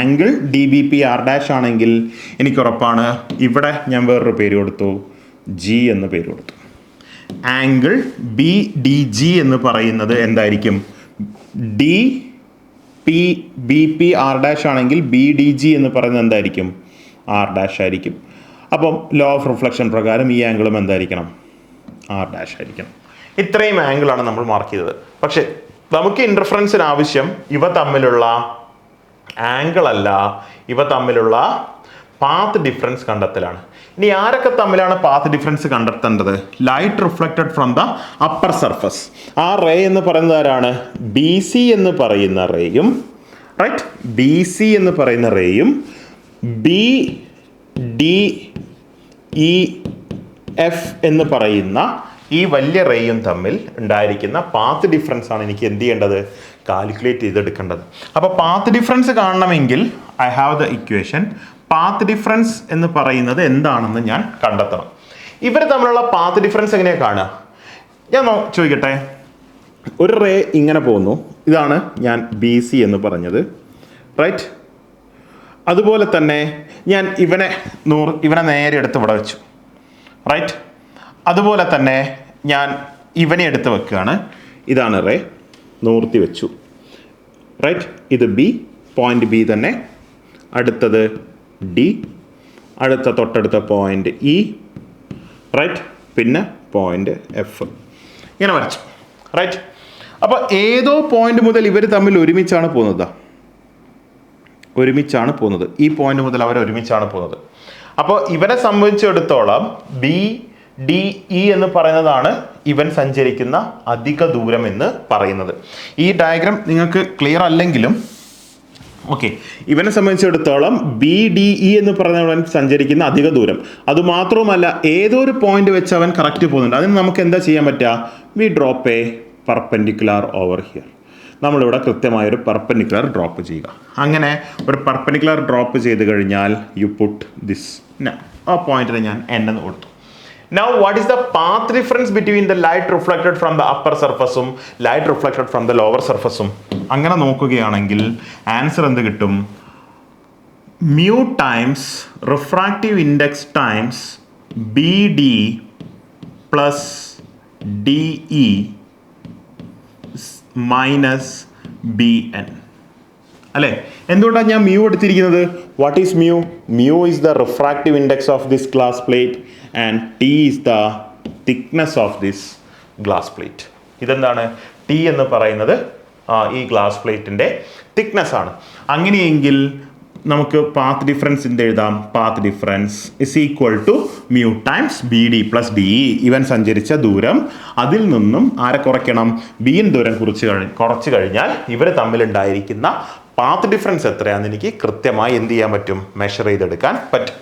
angle D B P R dash ആണെങ്കിൽ എനിക്കുറപ്പാണ് ഇവിടെ ഞാൻ വേറൊരു പേര് കൊടുത്തു, ജി എന്ന് പേര് കൊടുത്തു. ആംഗിൾ ബി ഡി ജി എന്ന് പറയുന്നത് എന്തായിരിക്കും? D P B P R dash ആണെങ്കിൽ ബി ഡി ജി എന്ന് പറയുന്നത് എന്തായിരിക്കും? ആർ ഡാഷ് ആയിരിക്കും. അപ്പം ലോ ഓഫ് റിഫ്ലക്ഷൻ പ്രകാരം ഈ ആംഗിളും എന്തായിരിക്കണം? ആർ ഡാഷ് ആയിരിക്കണം. ഇത്രയും ആംഗിളാണ് നമ്മൾ മാർക്ക് ചെയ്തത്. പക്ഷേ നമുക്ക് ഇൻ്റർഫറൻസിന് ആവശ്യം ഇവ തമ്മിലുള്ള ആംഗിൾ അല്ല, ഇവ തമ്മിലുള്ള പാത്ത് ഡിഫറൻസ് കണ്ടെത്തലാണ്. ഇനി ആരൊക്കെ തമ്മിലാണ് പാത്ത് ഡിഫറൻസ് കണ്ടെത്തേണ്ടത്? Light reflected from the upper surface. ആ റേ എന്ന് പറയുന്നത് ആരാണ്? ബി സി എന്ന് പറയുന്ന റേയും, റൈറ്റ്, ബി സി എന്ന് പറയുന്ന റേയും ബി ഡി ഇ എഫ് എന്ന് പറയുന്ന ഈ വലിയ റേയും തമ്മിൽ ഉണ്ടായിരിക്കുന്ന പാത്ത് ഡിഫറൻസ് ആണ് എനിക്ക് എന്ത് ചെയ്യേണ്ടത്? കാൽക്കുലേറ്റ് ചെയ്തെടുക്കേണ്ടത്. അപ്പോൾ പാത്ത് ഡിഫറൻസ് കാണണമെങ്കിൽ I have the equation. Path difference എന്ന് പറയുന്നത് എന്താണെന്ന് ഞാൻ കണ്ടെത്തണം. ഇവർ തമ്മിലുള്ള പാത്ത് ഡിഫറൻസ് എങ്ങനെയാണ് കാണുക? ഞാൻ ചോദിക്കട്ടെ. ഒരു റേ ഇങ്ങനെ പോകുന്നു. ഇതാണ് ഞാൻ ബി സി എന്ന് പറഞ്ഞത്, റൈറ്റ്. അതുപോലെ തന്നെ ഞാൻ ഇവനെ നേരെ എടുത്ത് ഇവിടെ വെച്ചു, റൈറ്റ്. അതുപോലെ തന്നെ ഞാൻ ഇവനെ എടുത്ത് വെക്കുകയാണ്. ഇതാണ് റേ, നൂർത്തി വെച്ചു. റൈറ്റ്. ഇത് ബി, പോയിന്റ് ബി തന്നെ. അടുത്തത് ഡി, അടുത്ത തൊട്ടടുത്ത പോയിന്റ് ഇ, റൈറ്റ്. പിന്നെ പോയിന്റ് എഫ്. ഇങ്ങനെ വരച്ചു, റൈറ്റ്. അപ്പോൾ ഏതോ പോയിന്റ് മുതൽ ഇവർ തമ്മിൽ ഒരുമിച്ചാണ് പോകുന്നത്. ഈ പോയിന്റ് മുതൽ അവർ ഒരുമിച്ചാണ് പോകുന്നത്. അപ്പോൾ ഇവനെ സംബന്ധിച്ചിടത്തോളം ബി ഡി ഇ എന്ന് പറയുന്നതാണ് ഇവൻ സഞ്ചരിക്കുന്ന അധിക ദൂരം എന്ന് പറയുന്നത്. ഈ ഡയഗ്രാം നിങ്ങൾക്ക് ക്ലിയർ അല്ലെങ്കിലും ഓക്കെ, ഇവനെ സംബന്ധിച്ചിടത്തോളം ബി ഡി ഇ എന്ന് പറയുന്നവൻ സഞ്ചരിക്കുന്ന അധിക ദൂരം. അതുമാത്രവുമല്ല, ഏതോ ഒരു പോയിന്റ് വെച്ച് അവൻ കറക്റ്റ് പോകുന്നുണ്ട്. അതിന് നമുക്ക് എന്താ ചെയ്യാൻ പറ്റുക? We drop a perpendicular over here. നമ്മളിവിടെ കൃത്യമായൊരു പെർപെൻഡിക്കുലർ ഡ്രോപ്പ് ചെയ്യുക. അങ്ങനെ ഒരു പെർപെൻഡിക്കുലർ ഡ്രോപ്പ് ചെയ്ത് കഴിഞ്ഞാൽ യു പുട്ട് ദിസ്. ആ പോയിന്റിന് ഞാൻ n എന്ന് കൊടുത്തു. Now what is the path difference between the light reflected from the upper surface ഉം light reflected from the lower surface ഉം? അങ്ങനെ നോക്കുകയാണെങ്കിൽ ആൻസർ എന്ത് കിട്ടും? mu times refractive index times B D plus D E minus B N അല്ലേ? എന്തുകൊണ്ടാണ് ഞാൻ mu എടുത്തിരിക്കുന്നത്? What is mu? Mu is the refractive index of this glass plate and T is the thickness of this glass plate. ഇതെന്താണ്? T എന്ന് പറയുന്നത് ഈ glass പ്ലേറ്റിൻ്റെ thickness ആണ്. അങ്ങനെയെങ്കിൽ നമുക്ക് പാത്ത് ഡിഫറൻസ് എന്ത് എഴുതാം? Path difference is equal to mu times B D plus D E. ഇവൻ സഞ്ചരിച്ച ദൂരം, അതിൽ നിന്നും ആരെ കുറയ്ക്കണം? ബിயின் ദൂരം കുറച്ച് കഴിഞ്ഞാൽ ഇവർ തമ്മിലുണ്ടായിരിക്കുന്ന പാത്ത് ഡിഫറൻസ് എത്രയാണെന്ന് എനിക്ക് കൃത്യമായി എന്ത് ചെയ്യാൻ പറ്റും? മെഷർ ചെയ്തെടുക്കാൻ പറ്റും.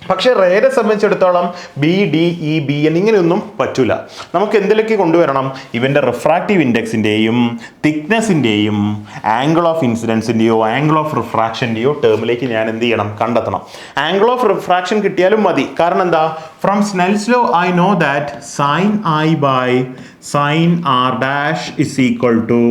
പക്ഷേ റേയെ സംബന്ധിച്ചിടത്തോളം B D E B N ഇങ്ങനെയൊന്നും പറ്റൂല. നമുക്ക് എന്തിലേക്ക് കൊണ്ടുവരണം? ഇവൻ്റെ റിഫ്രാക്റ്റീവ് ഇൻഡെക്സിൻ്റെയും തിക്നെസ്സിൻ്റെയും ആംഗിൾ ഓഫ് ഇൻസിഡൻസിൻ്റെയോ ആംഗിൾ ഓഫ് റിഫ്രാക്ഷൻ്റെയോ ടേമിലേക്ക് ഞാൻ എന്ത് ചെയ്യണം? കണ്ടെത്തണം. ആംഗിൾ ഓഫ് റിഫ്രാക്ഷൻ കിട്ടിയാലും മതി. കാരണം എന്താ? From Snell's law I know that sine i by sine R dash is equal to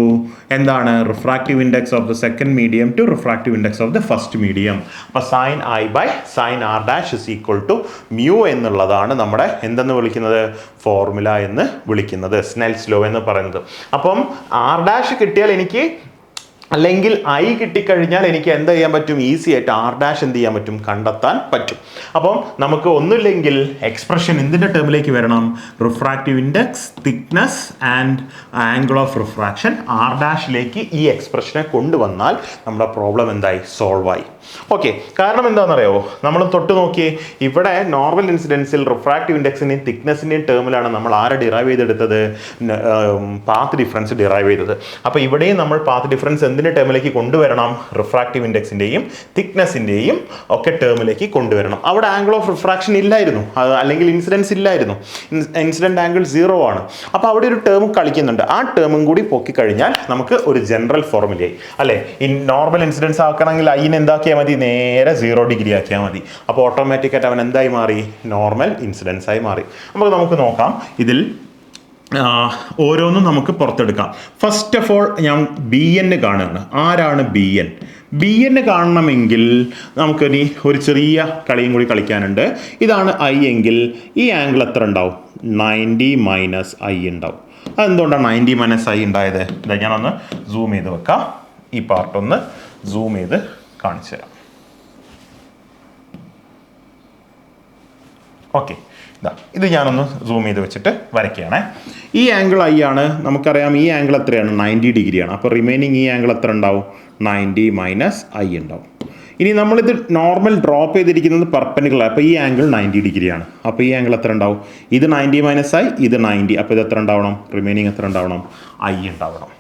എന്താണ്? Refractive index of the second medium to refractive index of the first medium. അപ്പോൾ sine i by sine R dash is equal to mu എന്നുള്ളതാണ് നമ്മുടെ എന്തെന്ന് വിളിക്കുന്നത്? Formula എന്ന് വിളിക്കുന്നത്, Snell's law എന്ന് പറയുന്നത്. അപ്പം ആർ ഡാഷ് കിട്ടിയാൽ എനിക്ക്, അല്ലെങ്കിൽ ഐ കിട്ടിക്കഴിഞ്ഞാൽ എനിക്ക് എന്ത് ചെയ്യാൻ പറ്റും? ഈസി ആയിട്ട് ആർ ഡാഷ് എന്ത് ചെയ്യാൻ പറ്റും? കണ്ടെത്താൻ പറ്റും. അപ്പം നമുക്ക് ഒന്നുമില്ലെങ്കിൽ എക്സ്പ്രഷൻ എന്തിൻ്റെ ടേമിലേക്ക് വരണം? Refractive index, thickness and angle of refraction r ഡാഷിലേക്ക് ഈ എക്സ്പ്രഷനെ കൊണ്ടുവന്നാൽ നമ്മുടെ പ്രോബ്ലം എന്തായി? സോൾവ് ആയി. ഓക്കെ, കാരണം എന്താണെന്നറിയോ? നമ്മൾ തൊട്ട് നോക്കിയേ, ഇവിടെ നോർമൽ ഇൻസിഡൻസിൽ റിഫ്രാക്റ്റീവ് ഇൻഡെക്സിൻ്റെയും തിക്നെസ്സിൻ്റെയും ടേമിലാണ് നമ്മൾ ആരെ ഡിറൈവ് ചെയ്തെടുത്തത്? പാത്ത് ഡിഫറൻസ് ഡിറൈവ് ചെയ്തത്. അപ്പോൾ ഇവിടെയും നമ്മൾ പാത്ത് ഡിഫറൻസ് എന്തിൻ്റെ ടേമിലേക്ക് കൊണ്ടുവരണം? റിഫ്രാക്റ്റീവ് ഇൻഡെക്സിൻ്റെയും തിക്നെസ്സിൻ്റെയും ഒക്കെ ടേമിലേക്ക് കൊണ്ടുവരണം. അവിടെ ആംഗിൾ ഓഫ് റിഫ്രാക്ഷൻ ഇല്ലായിരുന്നു, അല്ലെങ്കിൽ ഇൻസിഡൻസ് ഇല്ലായിരുന്നു. ഇൻസിഡൻറ്റ് ആംഗിൾ 0 ആണ്. അപ്പോൾ അവിടെ ഒരു ടേം കളിക്കുന്നുണ്ട്. ആ ടേമും കൂടി പൊക്കിക്കഴിഞ്ഞാൽ നമുക്ക് ഒരു ജനറൽ ഫോർമുലയായി അല്ലേ? നോർമൽ ഇൻസിഡൻസ് ആക്കണമെങ്കിൽ ഐനെ എന്താക്കിയാൽ മതി? നേരെ 0 ഡിഗ്രി ആക്കിയാൽ മതി. അപ്പോൾ ഓട്ടോമാറ്റിക്കായിട്ട് അവൻ എന്തായി മാറി? നോർമൽ ഇൻസിഡൻസ് ആയി മാറി. അപ്പോൾ നമുക്ക് നോക്കാം, ഇതിൽ ഓരോന്നും നമുക്ക് പുറത്തെടുക്കാം. ഫസ്റ്റ് ഓഫ് ഓൾ ഞാൻ ബി എൻ കാണുകയാണ്. ആരാണ് ബി എൻ? ബി എൻ കാണണമെങ്കിൽ നമുക്കിനി ഒരു ചെറിയ കളിയും കൂടി കളിക്കാനുണ്ട്. ഇതാണ് ഐ എങ്കിൽ ഈ ആംഗിൾ എത്ര ഉണ്ടാവും? 90 മൈനസ് ഐ ഉണ്ടാവും. അതെന്തുകൊണ്ടാണ് 90 മൈനസ് ഐ ഉണ്ടായത്? ഇതാ ഞാനൊന്ന് സൂം ചെയ്ത് വെക്കാം. ഈ പാർട്ടൊന്ന് സൂം ചെയ്ത് കാണിച്ചു തരാം. ഓക്കെ, ഇത് ഞാനൊന്ന് സൂം ചെയ്ത് വെച്ചിട്ട് വരയ്ക്കുകയാണേ. ഈ ആംഗിൾ ഐ ആണ്. നമുക്കറിയാം ഈ ആംഗിൾ എത്രയാണ്? 90 ഡിഗ്രിയാണ്. അപ്പോൾ റിമൈനിങ് ഈ ആംഗിൾ എത്ര ഉണ്ടാവും? 90 മൈനസ് ഐ ഉണ്ടാവും. ഇനി നമ്മളിത് നോർമൽ ഡ്രോപ്പ് ചെയ്തിരിക്കുന്നത് പെർപെൻഡിക്കുലർ. അപ്പോൾ ഈ ആംഗിൾ 90 ഡിഗ്രിയാണ്. അപ്പോൾ ഈ ആംഗിൾ എത്ര ഉണ്ടാവും? ഇത് 90 മൈനസ് ഐ, ഇത് 90. അപ്പോൾ ഇത് എത്ര ഉണ്ടാവണം? റിമൈനിങ് എത്ര ഉണ്ടാവണം? ഐ ഉണ്ടാവണം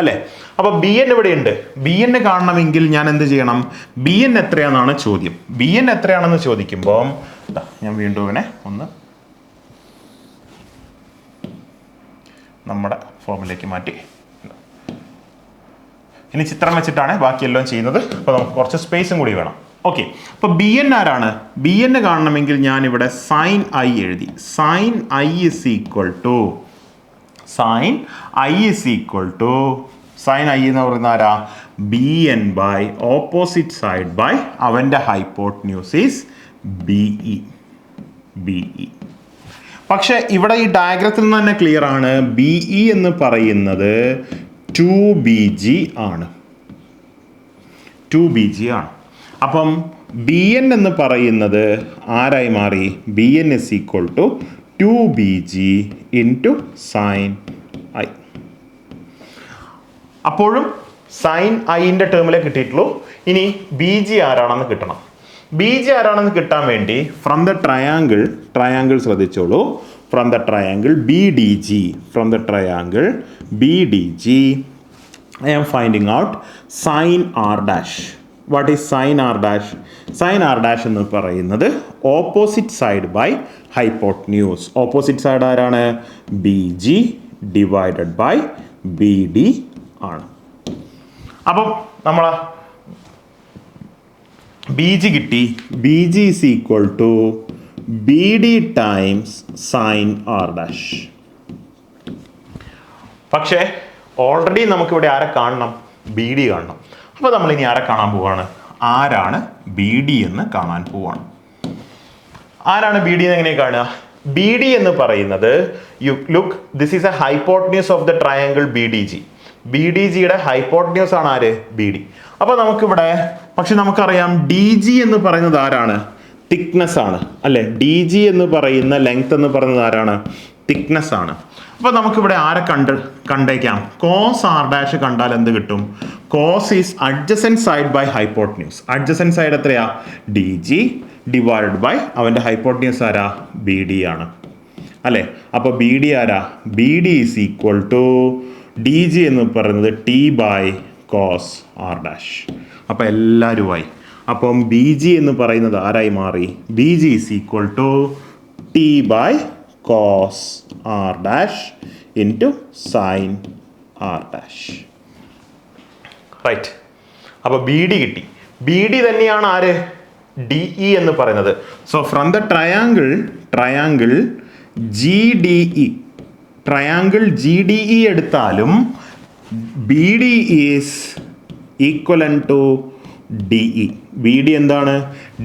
അല്ലേ? അപ്പോൾ ബി എൻ ഇവിടെ ഉണ്ട്. ബി എൻ കാണണമെങ്കിൽ ഞാൻ എന്ത് ചെയ്യണം? ബി എൻ എത്രയാണെന്നാണ് ചോദ്യം. ബി എൻ എത്രയാണെന്ന് ചോദിക്കുമ്പോൾ ഞാൻ വീണ്ടും ഇങ്ങനെ ഒന്ന് നമ്മുടെ ഫോമിലേക്ക് മാറ്റി. ഇനി ചിത്രം വെച്ചിട്ടാണ് ബാക്കിയെല്ലാം ചെയ്യുന്നത്. അപ്പോൾ നമുക്ക് കുറച്ച് സ്പേസും കൂടി വേണം. ഓക്കെ, അപ്പോൾ ബി എൻ ആരാണ്? ബി എൻ കാണണമെങ്കിൽ ഞാനിവിടെ സൈൻ ഐ എഴുതി. Sine I is equal to sine I എന്ന് പറയുന്ന ആരാ? B N by opposite side by അവൻ്റെ ഹൈപ്പോട്ട്ന്യൂസ് ഈസ് ബി ഇ. പക്ഷെ ഇവിടെ ഈ ഡയഗ്രത്തിൽ നിന്ന് തന്നെ ക്ലിയർ ആണ്, ബി ഇ എന്ന് പറയുന്നത് 2BG ആണ്. 2bg ആണ്. അപ്പം ബി എൻ എന്ന് പറയുന്നത് ആരായി മാറി? B N is equal to 2bg into sine I. അപ്പോഴും സൈൻ ഐൻ്റെ ടേമിലേ കിട്ടിയിട്ടുള്ളൂ. ഇനി ബി ജി ആരാണെന്ന് കിട്ടണം. ബി ജി ആരാണെന്ന് കിട്ടാൻ വേണ്ടി ഫ്രം ദ ട്രയാങ്കിൾ ശ്രദ്ധിച്ചോളൂ. From the triangle B D G, from the triangle B D G I am finding out sine R dash. What is sine R dash? Sine R dash എന്ന് പറയുന്നത് opposite side by hypotenuse. Opposite side ആരാണ്? B G divided by B D ആണ്. അപ്പം നമ്മൾ B G കിട്ടി. B G is equal to B D times sine R dash. പക്ഷേ already നമുക്കിവിടെ ആരെ കാണണം? ബി ഡി കാണണം. അപ്പോൾ നമ്മൾ ഇനി ആരെ കാണാൻ പോവാണ്? ആരാണ് ബി ഡി എന്ന് കാണാൻ പോവാണ്. ആരാണ് ബി ഡി എന്ന് എങ്ങനെ കാണുക? ബി ഡി എന്ന് പറയുന്നത് look this is A hypotenuse of the triangle B D G. B D ജിയുടെ ഹൈപ്പോട്ട്ന്യൂസ് ആണ് ആര്? B D. അപ്പോൾ നമുക്കിവിടെ പക്ഷെ നമുക്കറിയാം ഡി ജി എന്ന് പറയുന്നത് ആരാണ്? തിക്നെസ് ആണ് അല്ലെ? ഡി ജി എന്ന് പറയുന്ന ലെങ്ത് എന്ന് പറയുന്നത് ആരാണ്? തിക്നെസ് ആണ്. അപ്പോൾ നമുക്കിവിടെ ആരെ കണ്ടേക്കാം? കോസ് ആർ ഡാഷ് കണ്ടാൽ എന്ത് കിട്ടും? Cos is adjacent side by hypotenuse. Adjacent side എത്രയാ? ഡി ജി ഡിവൈഡ് ബൈ അവൻ്റെ ഹൈപ്പോട്ട്ന്യൂസ് ആരാ? ബി ഡി ആണ് അല്ലേ? അപ്പോൾ ബി ഡി ആരാ? B D is equal to D G എന്ന് പറയുന്നത് T by cos R dash. അപ്പോൾ എല്ലാവരുമായി. അപ്പം ബി ജി എന്ന് പറയുന്നത് ആരായി മാറി? B G is equal to T by cos R dash into sine R dash. Right. അപ്പോൾ ബി ഡി കിട്ടി. ബി ഡി തന്നെയാണ് ആര്? ഡി ഇ എന്ന് പറയുന്നത്. So from the triangle G D E, triangle G D E എടുത്താലും B D is equivalent to D E. B D എന്താണ്?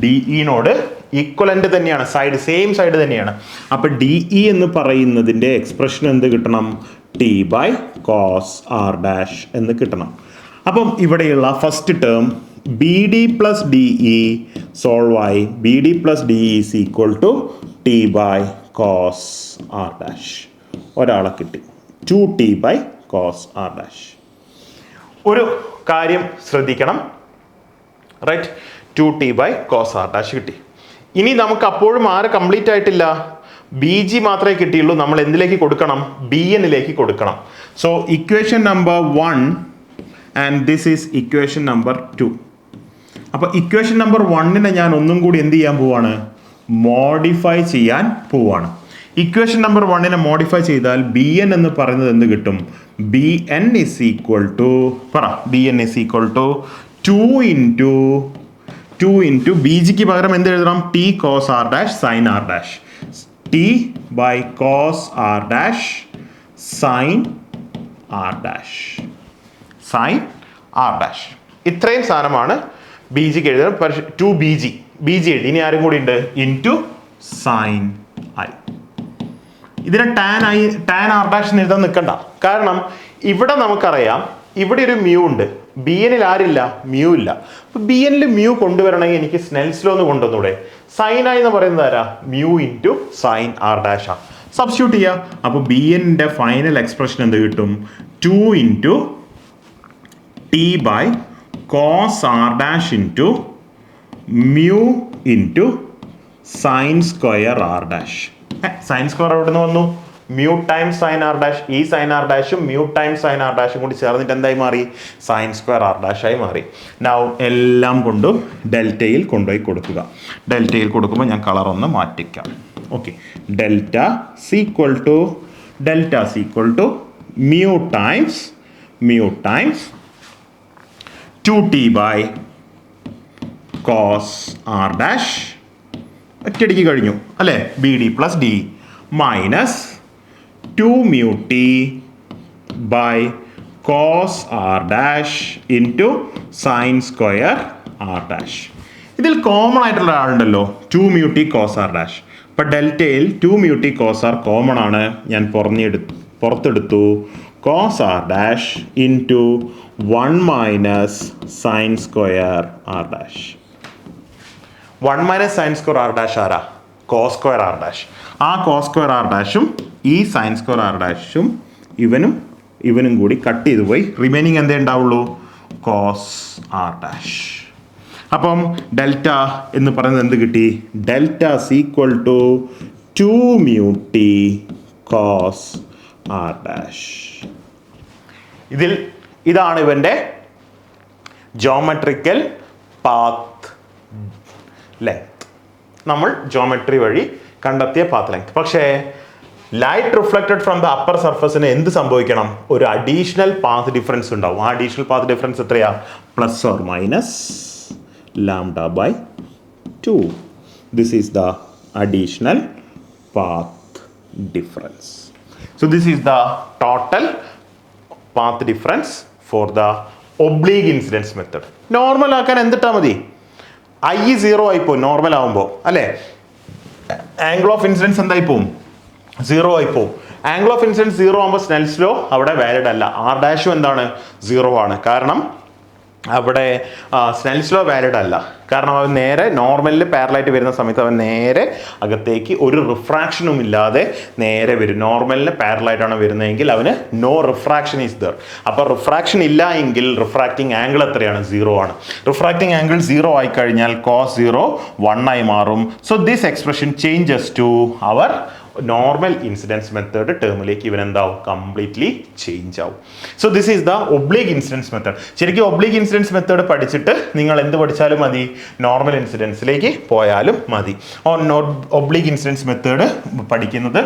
D ഇനോട് equivalent തന്നെയാണ്, സെയിം സൈഡ് തന്നെയാണ്. അപ്പം ഡി ഇ എന്ന് പറയുന്നതിൻ്റെ എക്സ്പ്രഷൻ എന്ത് കിട്ടണം? T by cos R dash എന്ന് കിട്ടണം. അപ്പം ഇവിടെയുള്ള first term B D plus D E solve ആയി. B D plus D E is equal to T by cos R dash. ഒരാളെ കിട്ടി. 2t by cos R dash. ഒരു കാര്യം ശ്രദ്ധിക്കണം. Right. 2t by cos R dash കിട്ടി. ഇനി നമുക്ക് അപ്പോഴും ആര് കംപ്ലീറ്റ് ആയിട്ടില്ല? ബി ജി മാത്രമേ കിട്ടിയുള്ളൂ. നമ്മൾ എന്തിലേക്ക് കൊടുക്കണം? ബി എന്നിലേക്ക് കൊടുക്കണം. So equation number 1 and this is equation number 2. അപ്പോൾ ഇക്വേഷൻ നമ്പർ 1നെ ഞാൻ ഒന്നും കൂടി എന്ത് ചെയ്യാൻ പോവാണ്? മോഡിഫൈ ചെയ്യാൻ പോവാണ്. ഇക്വേഷൻ നമ്പർ 1നെ മോഡിഫൈ ചെയ്താൽ ബി എൻ എന്ന് പറയുന്നത് എന്ത് കിട്ടും? B N is equal to B N is equal to 2 into B ജിക്ക് പകരം എന്ത് എഴുതണം? T cos R dash sine R dash. T by cos R dash sine R dash. Sine R dash. ഇത്രയും സാധനമാണ് ബി ജിക്ക് എഴുതുന്നത്. 2bg എഴുതി. ഇനി ആരും കൂടി ഉണ്ട്? Into sine I. ഇതിനെ ടാൻ ആർ ഡാഷ് എന്ന് എഴുതാൻ നിൽക്കണ്ട. കാരണം ഇവിടെ നമുക്കറിയാം ഇവിടെ ഒരു മ്യൂ ഉണ്ട്. ബി എനിൽ ആരില്ല? മ്യൂ ഇല്ല. അപ്പോൾ ബി എനിൽ മ്യൂ കൊണ്ടുവരണമെങ്കിൽ എനിക്ക് സ്നെൽസ് ലോ ഒന്ന് കൊണ്ടുവന്നൂടെ? സൈൻ ഐ എന്ന് പറയുന്നത് ആരാ? Mu into sine R dash ആ. സബ്സ്റ്റിറ്റ്യൂട്ട് ചെയ്യുക. അപ്പോൾ ബി എൻ്റെ ഫൈനൽ എക്സ്പ്രഷൻ എന്ത് കിട്ടും? 2 into t by cos R dash into mu into sine square r dash. Sine square എവിടെ നിന്ന് വന്നു? Mu times sine R dash. ഈ സൈൻ ആർ ഡാഷും മ്യൂ ടൈംസ് സൈൻ ആർ ഡാഷും കൂടി ചേർന്നിട്ട് എന്തായി മാറി? സൈൻ സ്ക്വയർ ആർ ഡാഷ് ആയി മാറി. നൗ എല്ലാം കൊണ്ടും ഡെൽറ്റയിൽ കൊണ്ടുപോയി കൊടുക്കുക. ഡെൽറ്റയിൽ കൊടുക്കുമ്പോൾ ഞാൻ കളർ ഒന്ന് മാറ്റിക്കാം. Okay. Delta is equal to mu times 2t by cos R dash. ഒറ്റയടിക്ക് കഴിഞ്ഞു അല്ലേ? B D plus D minus 2 mu t by cos r dash into sin square r dash. ഇതിൽ കോമൺ ആയിട്ടുള്ള ആളുണ്ടല്ലോ 2 mu t cos r dash. അപ്പോൾ ഡെൽറ്റയിൽ 2 mu t cos r common ആണ്. ഞാൻ പുറത്തെടുത്തു. cos r dash into 1 minus sin square r dash. 1 minus sin square r dash ആരാ? cos square r dash. ആ cos square r dashും ഈ sin square r dashും ഇവനും കൂടി cut ചെയ്ത് പോയി റിമൈനിങ് എന്തേ ഉണ്ടാവുള്ളൂ? cos r dash. അപ്പം ഡെൽറ്റ എന്ന് പറയുന്നത് എന്ത് കിട്ടി? Delta equal to 2 mu t cos r dash. ഇതാണ് ഇവൻ്റെ ജോമെട്രിക്കൽ പാത്ത് ലെങ്ത്. നമ്മൾ ജോമെട്രി വഴി കണ്ടെത്തിയ പാത്ത് ലെങ്ത്. പക്ഷേ light reflected from the upper സർഫസിന് എന്ത് സംഭവിക്കണം? ഒരു അഡീഷണൽ പാത്ത് ഡിഫറൻസ് ഉണ്ടാവും. ആ അഡീഷണൽ പാത്ത് ഡിഫറൻസ് എത്രയാ? Plus or minus lambda by 2. This is the additional path difference. So this is the total path difference for the oblique incidence method. Normal ആക്കാൻ എന്തിട്ടാ മതി? I 0 ആയിപ്പോ normal ആവുമ്പോൾ അല്ലേ? Angle of incidents എന്തായി പോവും? 0 ആയി പോവും. ആംഗിൾ ഓഫ് ഇൻസിഡൻസ് 0 ആകുമ്പോൾ സ്നെൽസ് ലോ അവിടെ വാലിഡ് അല്ല. ആർ ഡാഷും എന്താണ്? 0 ആണ്. കാരണം അവിടെ സ്നെൽസ് ലോ വാലിഡ് അല്ല. കാരണം അവൻ നേരെ നോർമലിൽ പാരലായിട്ട് വരുന്ന സമയത്ത് അവൻ നേരെ അകത്തേക്ക് ഒരു റിഫ്രാക്ഷനും ഇല്ലാതെ നേരെ വരും. നോർമലിന് പാരലായിട്ടാണ് വരുന്നതെങ്കിൽ അവന് നോ റിഫ്രാക്ഷൻ ഈസ് ദർ. അപ്പോൾ റിഫ്രാക്ഷൻ ഇല്ല എങ്കിൽ റിഫ്രാക്റ്റിംഗ് ആംഗിൾ എത്രയാണ്? 0 ആണ്. റിഫ്രാക്റ്റിംഗ് ആംഗിൾ 0 ആയി കഴിഞ്ഞാൽ cos 0 1 ആയി മാറും. So this expression changes to our normal incidence method ടേമിലേക്ക് ഇവൻ എന്താവും? കംപ്ലീറ്റ്ലി ചേഞ്ച് ആവും. So this is the oblique incidence method. ശരിക്കും ഒബ്ലീഗ് ഇൻസിഡൻസ് മെത്തേഡ് പഠിച്ചിട്ട് നിങ്ങൾ എന്ത് പഠിച്ചാലും മതി, നോർമൽ ഇൻസിഡൻസിലേക്ക് പോയാലും മതി. ഒബ്ലീഗ് ഇൻസിഡൻസ് മെത്തേഡ് പഠിക്കുന്നത്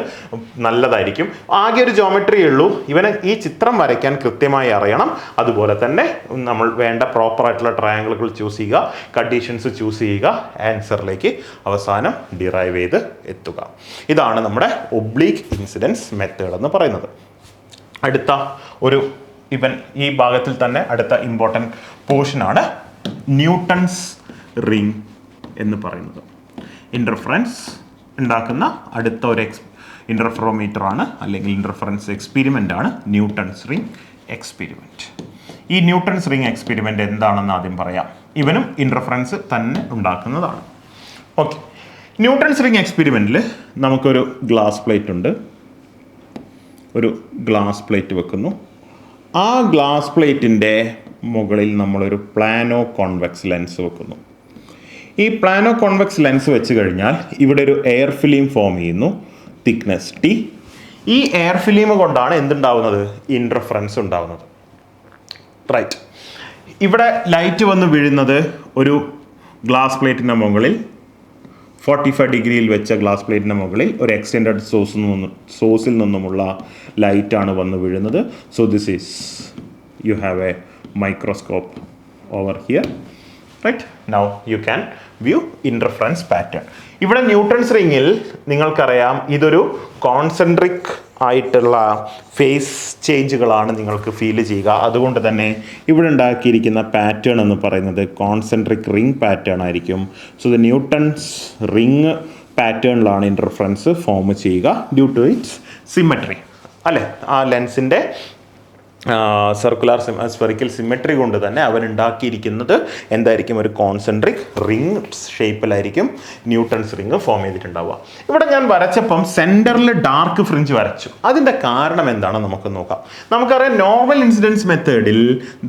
നല്ലതായിരിക്കും. ആകെ ഒരു ജോമെട്രി ഉള്ളൂ. ഇവന് ഈ ചിത്രം വരയ്ക്കാൻ കൃത്യമായി അറിയണം. അതുപോലെ തന്നെ നമ്മൾ വേണ്ട പ്രോപ്പർ ആയിട്ടുള്ള ട്രയാങ്കിളുകൾ ചൂസ് ചെയ്യുക, കണ്ടീഷൻസ് ചൂസ് ചെയ്യുക, ആൻസറിലേക്ക് അവസാനം ഡിറൈവ് ചെയ്ത് എത്തുക. ഇതാണ് നമ്മുടെ ഒബ്ലീക്ക് ഇൻസിഡൻസ് മെത്തേഡ് എന്ന് പറയുന്നത്. അടുത്ത ഒരു ഈ ഭാഗത്തിൽ തന്നെ അടുത്ത ഇമ്പോർട്ടൻറ്റ് പോർഷനാണ് ന്യൂട്ടൺസ് റിംഗ് എന്ന് പറയുന്നത്. ഇൻ്റർഫറൻസ് ഉണ്ടാക്കുന്ന അടുത്ത ഒരു ഇൻ്റർഫെറോമീറ്റർ ആണ്, അല്ലെങ്കിൽ ഇൻ്റർഫറൻസ് എക്സ്പെരിമെൻ്റ് ആണ് ന്യൂട്ടൺസ് റിംഗ് എക്സ്പെരിമെൻറ്റ്. ഈ ന്യൂട്ടൺസ് റിംഗ് എക്സ്പെരിമെൻ്റ് എന്താണെന്ന് ആദ്യം പറയാം. ഇവനും ഇൻ്റർഫറൻസ് തന്നെ ഉണ്ടാക്കുന്നതാണ്. ഓക്കെ, ന്യൂട്ടൺസ് റിംഗ് എക്സ്പെരിമെൻറ്റിൽ നമുക്കൊരു ഗ്ലാസ് പ്ലേറ്റ് ഉണ്ട്. ഒരു ഗ്ലാസ് പ്ലേറ്റ് വെക്കുന്നു. ആ ഗ്ലാസ് പ്ലേറ്റിൻ്റെ മുകളിൽ നമ്മളൊരു പ്ലാനോ കോൺവെക്സ് ലെൻസ് വെക്കുന്നു. ഈ പ്ലാനോ കോൺവെക്സ് ലെൻസ് വെച്ച് കഴിഞ്ഞാൽ ഇവിടെ ഒരു എയർ ഫിലിം ഫോം ചെയ്യുന്നു, തിക്നെസ് T. ഈ എയർ ഫിലിം കൊണ്ടാണ് എന്തുണ്ടാവുന്നത്? ഇൻ്റർഫറൻസ് ഉണ്ടാവുന്നത്. റൈറ്റ്. ഇവിടെ ലൈറ്റ് വന്ന് വീഴുന്നത് ഒരു ഗ്ലാസ് പ്ലേറ്റിൻ്റെ മുകളിൽ 45 ഡിഗ്രിയിൽ വെച്ച ഗ്ലാസ് പ്ലേറ്റിൻ്റെ മുകളിൽ ഒരു എക്സ്റ്റെൻഡഡ് സോഴ്സിൽ നിന്നുമുള്ള ലൈറ്റാണ് വന്ന് വീഴുന്നത്. So this is you have a microscope over here. Right. Now you can view interference pattern. ഇവിടെ ന്യൂട്ടൺസ് റിങ്ങിൽ നിങ്ങൾക്കറിയാം ഇതൊരു കോൺസെൻട്രിക് ആയിട്ടുള്ള ഫേസ് ചേഞ്ചുകളാണ് നിങ്ങൾക്ക് ഫീൽ ചെയ്യുക. അതുകൊണ്ട് തന്നെ ഇവിടെ ഉണ്ടാക്കിയിരിക്കുന്ന പാറ്റേൺ എന്ന് പറയുന്നത് കോൺസെൻട്രിക് റിംഗ് പാറ്റേൺ ആയിരിക്കും. സോ ദ ന്യൂട്ടൺസ് റിംഗ് പാറ്റേണിലാണ് ഇൻ്റർഫറൻസ് ഫോം ചെയ്യുക ഡ്യൂ ടു ഇറ്റ്സ് സിമെട്രി അല്ലേ? ആ ലെൻസിൻ്റെ സർക്കുലർ സ്ഫെറിക്കൽ സിമെട്രി കൊണ്ട് തന്നെ അവൻ ഉണ്ടാക്കിയിരിക്കുന്നത് എന്തായിരിക്കും? ഒരു കോൺസെൻട്രിക് റിംഗ് ഷേപ്പിലായിരിക്കും ന്യൂട്ടൺസ് റിംഗ് ഫോം ചെയ്തിട്ടുണ്ടാവുക. ഇവിടെ ഞാൻ വരച്ചപ്പം സെൻറ്ററിൽ ഡാർക്ക് ഫ്രിഞ്ച് വരച്ചു. അതിൻ്റെ കാരണം എന്താണെന്ന് നമുക്ക് നോക്കാം. നമുക്കറിയാം നോർമൽ ഇൻസിഡൻസ് മെത്തേഡിൽ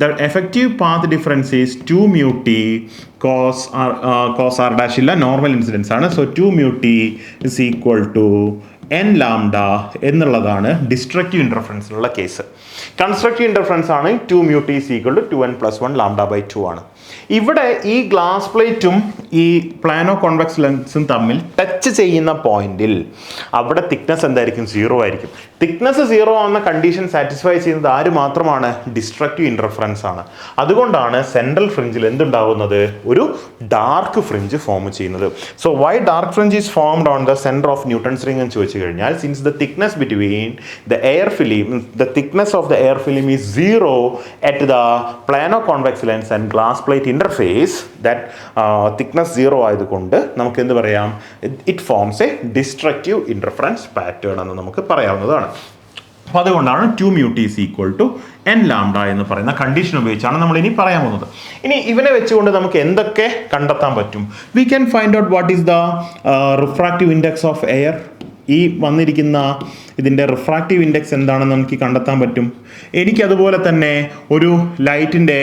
the effective path difference is 2 mu t cos r dash ഇല്ല, നോർമൽ ഇൻസിഡൻസ് ആണ്. So 2 mu t is equal to n lambda എന്നുള്ളതാണ് ഡിസ്ട്രക്റ്റീവ് ഇൻ്റർഫറൻസിലുള്ള കേസ്. കൺസ്ട്രക്റ്റീവ് ഇൻ്റർഫറൻസ് ആണ് 2 mu t is equal to 2n plus 1 lambda by 2 ആണ്. ഇവിടെ ഈ glass പ്ലേറ്റും ഈ plano convex ലെൻസും തമ്മിൽ ടച്ച് ചെയ്യുന്ന പോയിന്റിൽ അവിടെ തിക്നെസ് എന്തായിരിക്കും? 0 ആയിരിക്കും. തിക്നെസ് 0 ആവുന്ന കണ്ടീഷൻ സാറ്റിസ്ഫൈ ചെയ്യുന്നത് ആര് മാത്രമാണ്? ഡിസ്ട്രക്റ്റീവ് ഇൻ്റർഫറൻസ് ആണ്. അതുകൊണ്ടാണ് സെൻട്രൽ ഫ്രിഞ്ചിൽ എന്തുണ്ടാവുന്നത്? ഒരു ഡാർക്ക് ഫ്രിഞ്ച് ഫോം ചെയ്യുന്നത്. So why dark fringe is formed on the centre of Newton's ring എന്ന് ചോദിച്ചു കഴിഞ്ഞാൽ, since the thickness between the air film, the thickness of the air film is 0 at the plano convex lens and glass plate interface, that thickness 0 ആയതുകൊണ്ട് നമുക്ക് എന്ത് പറയാം? It forms a destructive interference pattern എന്ന് നമുക്ക് പറയാവുന്നതാണ്. അപ്പോൾ അതുകൊണ്ടാണ് 2 mu t is equal to n lambda എന്ന് പറയുന്ന കണ്ടീഷൻ ഉപയോഗിച്ചാണ് നമ്മൾ ഇനി പറയാൻ പോകുന്നത്. ഇനി ഇവനെ വെച്ചുകൊണ്ട് നമുക്ക് എന്തൊക്കെ കണ്ടെത്താൻ പറ്റും? We can find out what is the refractive index of air. ഈ വന്നിരിക്കുന്ന ഇതിൻ്റെ റിഫ്രാക്റ്റീവ് ഇൻഡെക്സ് എന്താണെന്ന് നമുക്ക് കണ്ടെത്താൻ പറ്റും. എനിക്കതുപോലെ തന്നെ ഒരു ലൈറ്റിൻ്റെ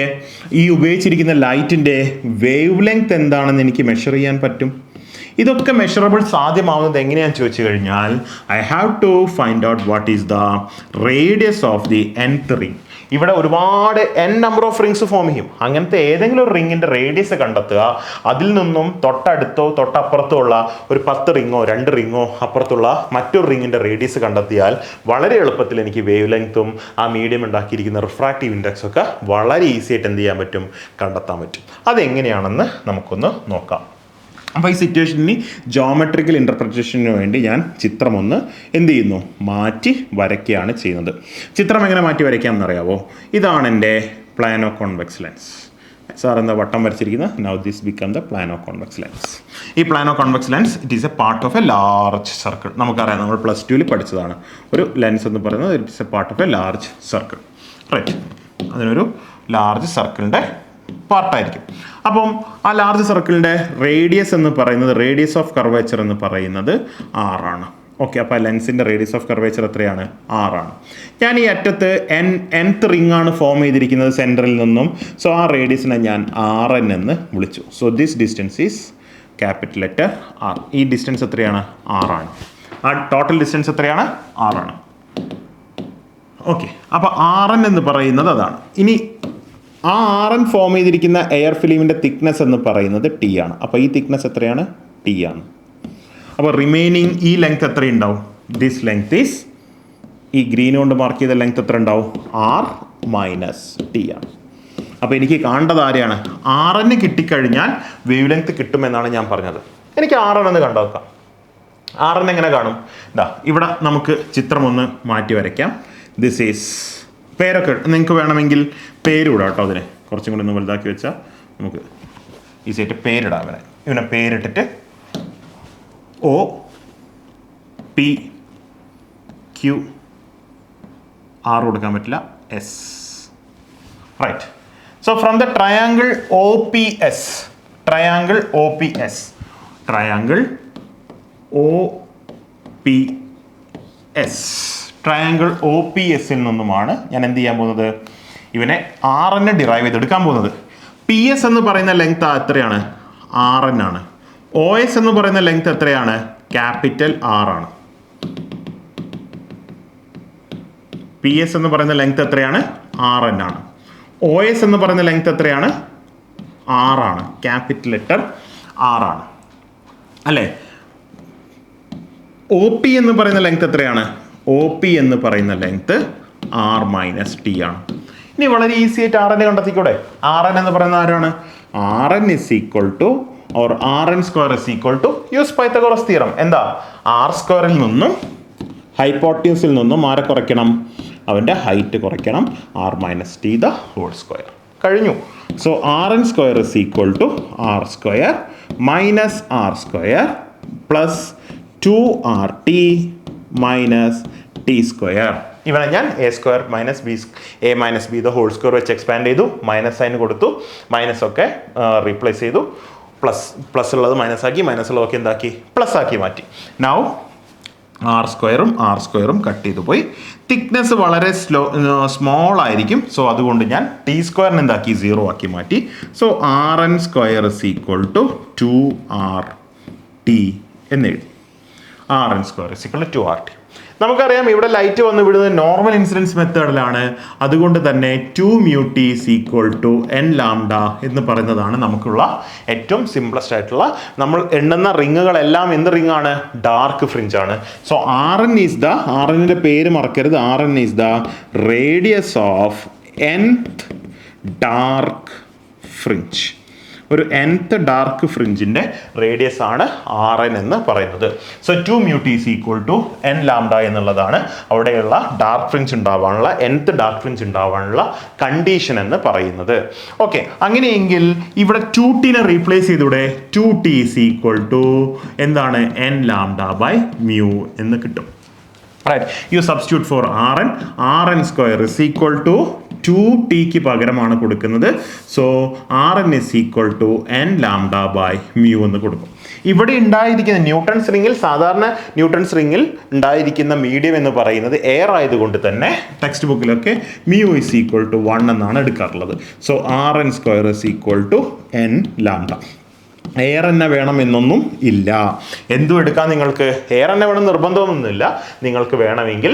ഈ ഉപയോഗിച്ചിരിക്കുന്ന ലൈറ്റിൻ്റെ വേവ് ലെങ്ത് എന്താണെന്ന് എനിക്ക് മെഷർ ചെയ്യാൻ പറ്റും. ഇതൊക്കെ മെഷറബിൾ സാധ്യമാവുന്നത് എങ്ങനെയാണെന്ന് ചോദിച്ചു കഴിഞ്ഞാൽ I have to find out what is the radius of the nth ring. ഇവിടെ ഒരുപാട് n number of rings form ചെയ്യും. അങ്ങനത്തെ ഏതെങ്കിലും ഒരു റിങ്ങിൻ്റെ റേഡിയസ് കണ്ടെത്തുക. അതിൽ നിന്നും തൊട്ടടുത്തോ തൊട്ടപ്പുറത്തോ ഉള്ള ഒരു 10 റിങ്ങോ 2 റിങ്ങോ അപ്പുറത്തുള്ള മറ്റൊരു റിങ്ങിൻ്റെ റേഡിയസ് കണ്ടെത്തിയാൽ വളരെ എളുപ്പത്തിൽ എനിക്ക് വേവ് ലെങ്ത്തും ആ മീഡിയം ഉണ്ടാക്കിയിരിക്കുന്ന റിഫ്രാക്റ്റീവ് ഇൻഡെക്സ് ഒക്കെ വളരെ ഈസി ആയിട്ട് എന്ത് ചെയ്യാൻ പറ്റും? കണ്ടെത്താൻ പറ്റും. അതെങ്ങനെയാണെന്ന് നമുക്കൊന്ന് നോക്കാം. അപ്പോൾ ഈ സിറ്റുവേഷനിൽ ജോമെട്രിക്കൽ ഇൻ്റർപ്രിറ്റേഷന് വേണ്ടി ഞാൻ ചിത്രം ഒന്ന് എന്ത് ചെയ്യുന്നു? മാറ്റി വരയ്ക്കുകയാണ് ചെയ്യുന്നത്. ചിത്രം എങ്ങനെ മാറ്റി വരയ്ക്കാമെന്നറിയാവോ? ഇതാണ് എൻ്റെ പ്ലാനോ കോൺവെക്സ് ലെൻസ്. സാർ എന്താ വട്ടം വരച്ചിരിക്കുന്നത്? Now this become the plano convex lens. ഈ plano convex lens it is a part of a large circle. നമുക്കറിയാം, നമ്മൾ +2 പഠിച്ചതാണ്. ഒരു ലെൻസ് എന്ന് പറയുന്നത് it is a part of a large circle, right? അതിനൊരു ലാർജ് സർക്കിളിൻ്റെ പാർട്ടായിരിക്കും. അപ്പം ആ ലാർജ് സർക്കിളിൻ്റെ റേഡിയസ് എന്ന് പറയുന്നത്, റേഡിയസ് ഓഫ് കർവേച്ചർ എന്ന് പറയുന്നത് 6 ആണ്. ഓക്കെ, അപ്പോൾ ലെൻസിൻ്റെ റേഡിയസ് ഓഫ് കർവേച്ചർ എത്രയാണ്? 6 ആണ്. ഞാൻ ഈ അറ്റത്ത് nth റിംഗ് ആണ് ഫോം ചെയ്തിരിക്കുന്നത് സെൻറ്ററിൽ നിന്നും. സോ ആ റേഡിയസിനെ ഞാൻ Rn എന്ന് വിളിച്ചു. So this distance is capital letter R. ഈ ഡിസ്റ്റൻസ് എത്രയാണ്? 6 ആണ്. ആ ടോട്ടൽ ഡിസ്റ്റൻസ് എത്രയാണ്? 6 ആണ്. ഓക്കെ, അപ്പോൾ Rn എന്ന് പറയുന്നത് അതാണ്. ഇനി ആ Rn ഫോം ചെയ്തിരിക്കുന്ന എയർ ഫിലിമിൻ്റെ തിക്നെസ് എന്ന് പറയുന്നത് T ആണ്. അപ്പോൾ ഈ തിക്നെസ് എത്രയാണ്? T ആണ്. അപ്പോൾ റിമൈനിങ് ഈ ലെങ്ത് എത്രയുണ്ടാവും? ദിസ് ലെങ്ത് ഈസ്, ഈ ഗ്രീൻ കൊണ്ട് മാർക്ക് ചെയ്ത ലെങ്ത് എത്ര ഉണ്ടാവും? R മൈനസ് T ആണ്. അപ്പോൾ എനിക്ക് കാണേണ്ടത് ആരെയാണ്? Rn കിട്ടിക്കഴിഞ്ഞാൽ വേവ് ലെങ്ത് കിട്ടുമെന്നാണ് ഞാൻ പറഞ്ഞത്. എനിക്ക് Rn എന്ന് കണ്ടുവെക്കാം. Rn എങ്ങനെ കാണും? ഇതാ ഇവിടെ നമുക്ക് ചിത്രം ഒന്ന് മാറ്റി വരയ്ക്കാം. ദിസ് ഈസ്, പേരൊക്കെ നിങ്ങൾക്ക് വേണമെങ്കിൽ പേരിടാം കേട്ടോ. അതിനെ കുറച്ചും കൂടി ഒന്ന് വലുതാക്കി വെച്ചാൽ നമുക്ക് ഈസിയായിട്ട് പേരിടാം. ഇവനെ പേരിട്ടിട്ട് OPQ, R കൊടുക്കാൻ പറ്റില്ല, S, right? So from the triangle OPS, triangle OPS triangle OPSൽ നിന്നുമാണ് ഞാൻ എന്ത് ചെയ്യാൻ പോകുന്നത്? ഇവനെ Rn ഡിറൈവ് ചെയ്തെടുക്കാൻ പോകുന്നത്. PS എന്ന് പറയുന്ന ലെങ്ത് എത്രയാണ്? Rn ആണ്. OS എന്ന് പറയുന്ന ലെങ്ത് എത്രയാണ്? ക്യാപിറ്റൽ R ആണ്. PS എന്ന് പറയുന്ന ലെങ്ത് എത്രയാണ്? Rn ആണ്. OS എന്ന് പറയുന്ന ലെങ്ത് എത്രയാണ്? R ആണ്. ക്യാപിറ്റൽ ലെറ്റർ R ആണ്, അല്ലേ? OP എന്ന് പറയുന്ന ലെങ്ത് എത്രയാണ്? OP എന്ന് പറയുന്ന ലെങ്ത് R മൈനസ് T ആണ്. ഇനി വളരെ ഈസി ആയിട്ട് Rn കണ്ടെത്തിക്കൂടെ? Rn എന്ന് പറയുന്ന ആരാണ്? Rn is equal to or Rn square is equal to use Pythagoras theorem. എന്താ? R സ്ക്വയറിൽ നിന്നും ഹൈപ്പോട്യൂസിൽ നിന്നും ആരെ കുറയ്ക്കണം? അവൻ്റെ ഹൈറ്റ് കുറയ്ക്കണം. R minus T the whole square. കഴിഞ്ഞു. സോ Rn square is equal to R square minus R square plus 2RT minus T square. ഇവനെ ഞാൻ A square minus A minus B the whole square വെച്ച് expand ചെയ്തു. Minus sign കൊടുത്തു. Minus ഒക്കെ replace ചെയ്തു. Plus ഉള്ളത് മൈനസ് ആക്കി, minus ഉള്ളതൊക്കെ എന്താക്കി? പ്ലസ് ആക്കി മാറ്റി. നൗ R സ്ക്വയറും കട്ട് ചെയ്തു പോയി. തിക്നെസ് വളരെ സ്മോൾ ആയിരിക്കും. സോ അതുകൊണ്ട് ഞാൻ T സ്ക്വയറിന് എന്താക്കി? 0 ആക്കി മാറ്റി. So Rn square is equal to 2RT എന്നെഴുതി. Rn square is equal to 2RT. നമുക്കറിയാം ഇവിടെ ലൈറ്റ് വന്ന് വിടുന്നത് നോർമൽ ഇൻസിഡൻസ് മെത്തേഡിലാണ്. അതുകൊണ്ട് തന്നെ 2 mu t is equal to n lambda എന്ന് പറയുന്നതാണ് നമുക്കുള്ള ഏറ്റവും സിംപ്ലസ്റ്റ് ആയിട്ടുള്ള, നമ്മൾ എണ്ണുന്ന റിങ്ങുകളെല്ലാം എന്ത് റിംഗ് ആണ്? ഡാർക്ക് ഫ്രിഞ്ച് ആണ്. സോ Rn ഈസ് ദ, Rnന്റെ പേര് മറക്കരുത്, Rn is the radius of nth dark fringe. ഒരു nth ഡാർക്ക് ഫ്രിഞ്ചിൻ്റെ റേഡിയസ് ആണ് Rn എന്ന് പറയുന്നത്. So 2 mu t is equal to n lambda എന്നുള്ളതാണ് അവിടെയുള്ള ഡാർക്ക് ഫ്രിഞ്ച് ഉണ്ടാവാനുള്ള, nth ഡാർക്ക് ഫ്രിഞ്ച് ഉണ്ടാവാനുള്ള കണ്ടീഷൻ എന്ന് പറയുന്നത്. ഓക്കെ, അങ്ങനെയെങ്കിൽ ഇവിടെ 2t റീപ്ലേസ് ചെയ്തൂടെ? 2t is equal to എന്താണ്? n ലാംഡ ബൈ മ്യൂ എന്ന് കിട്ടും. Right, you substitute for Rn square is equal to 2t പകരമാണ് കൊടുക്കുന്നത്. So Rn is equal to n lambda by mu എന്ന് കൊടുക്കും. ഇവിടെ ഉണ്ടായിരിക്കുന്ന ന്യൂട്ടൺസ് റിങ്ങിൽ, സാധാരണ ന്യൂട്ടൺസ് റിങ്ങിൽ ഉണ്ടായിരിക്കുന്ന മീഡിയം എന്ന് പറയുന്നത് എയർ ആയതുകൊണ്ട് തന്നെ ടെക്സ്റ്റ് ബുക്കിലൊക്കെ mu is equal to 1 എന്നാണ് എടുക്കാറുള്ളത്. So Rn square is equal to n lambda. Air തന്നെ വേണം എന്നൊന്നും ഇല്ല. എന്തും എടുക്കാൻ നിങ്ങൾക്ക് എയർ തന്നെ വേണം നിർബന്ധമൊന്നുമില്ല. നിങ്ങൾക്ക് വേണമെങ്കിൽ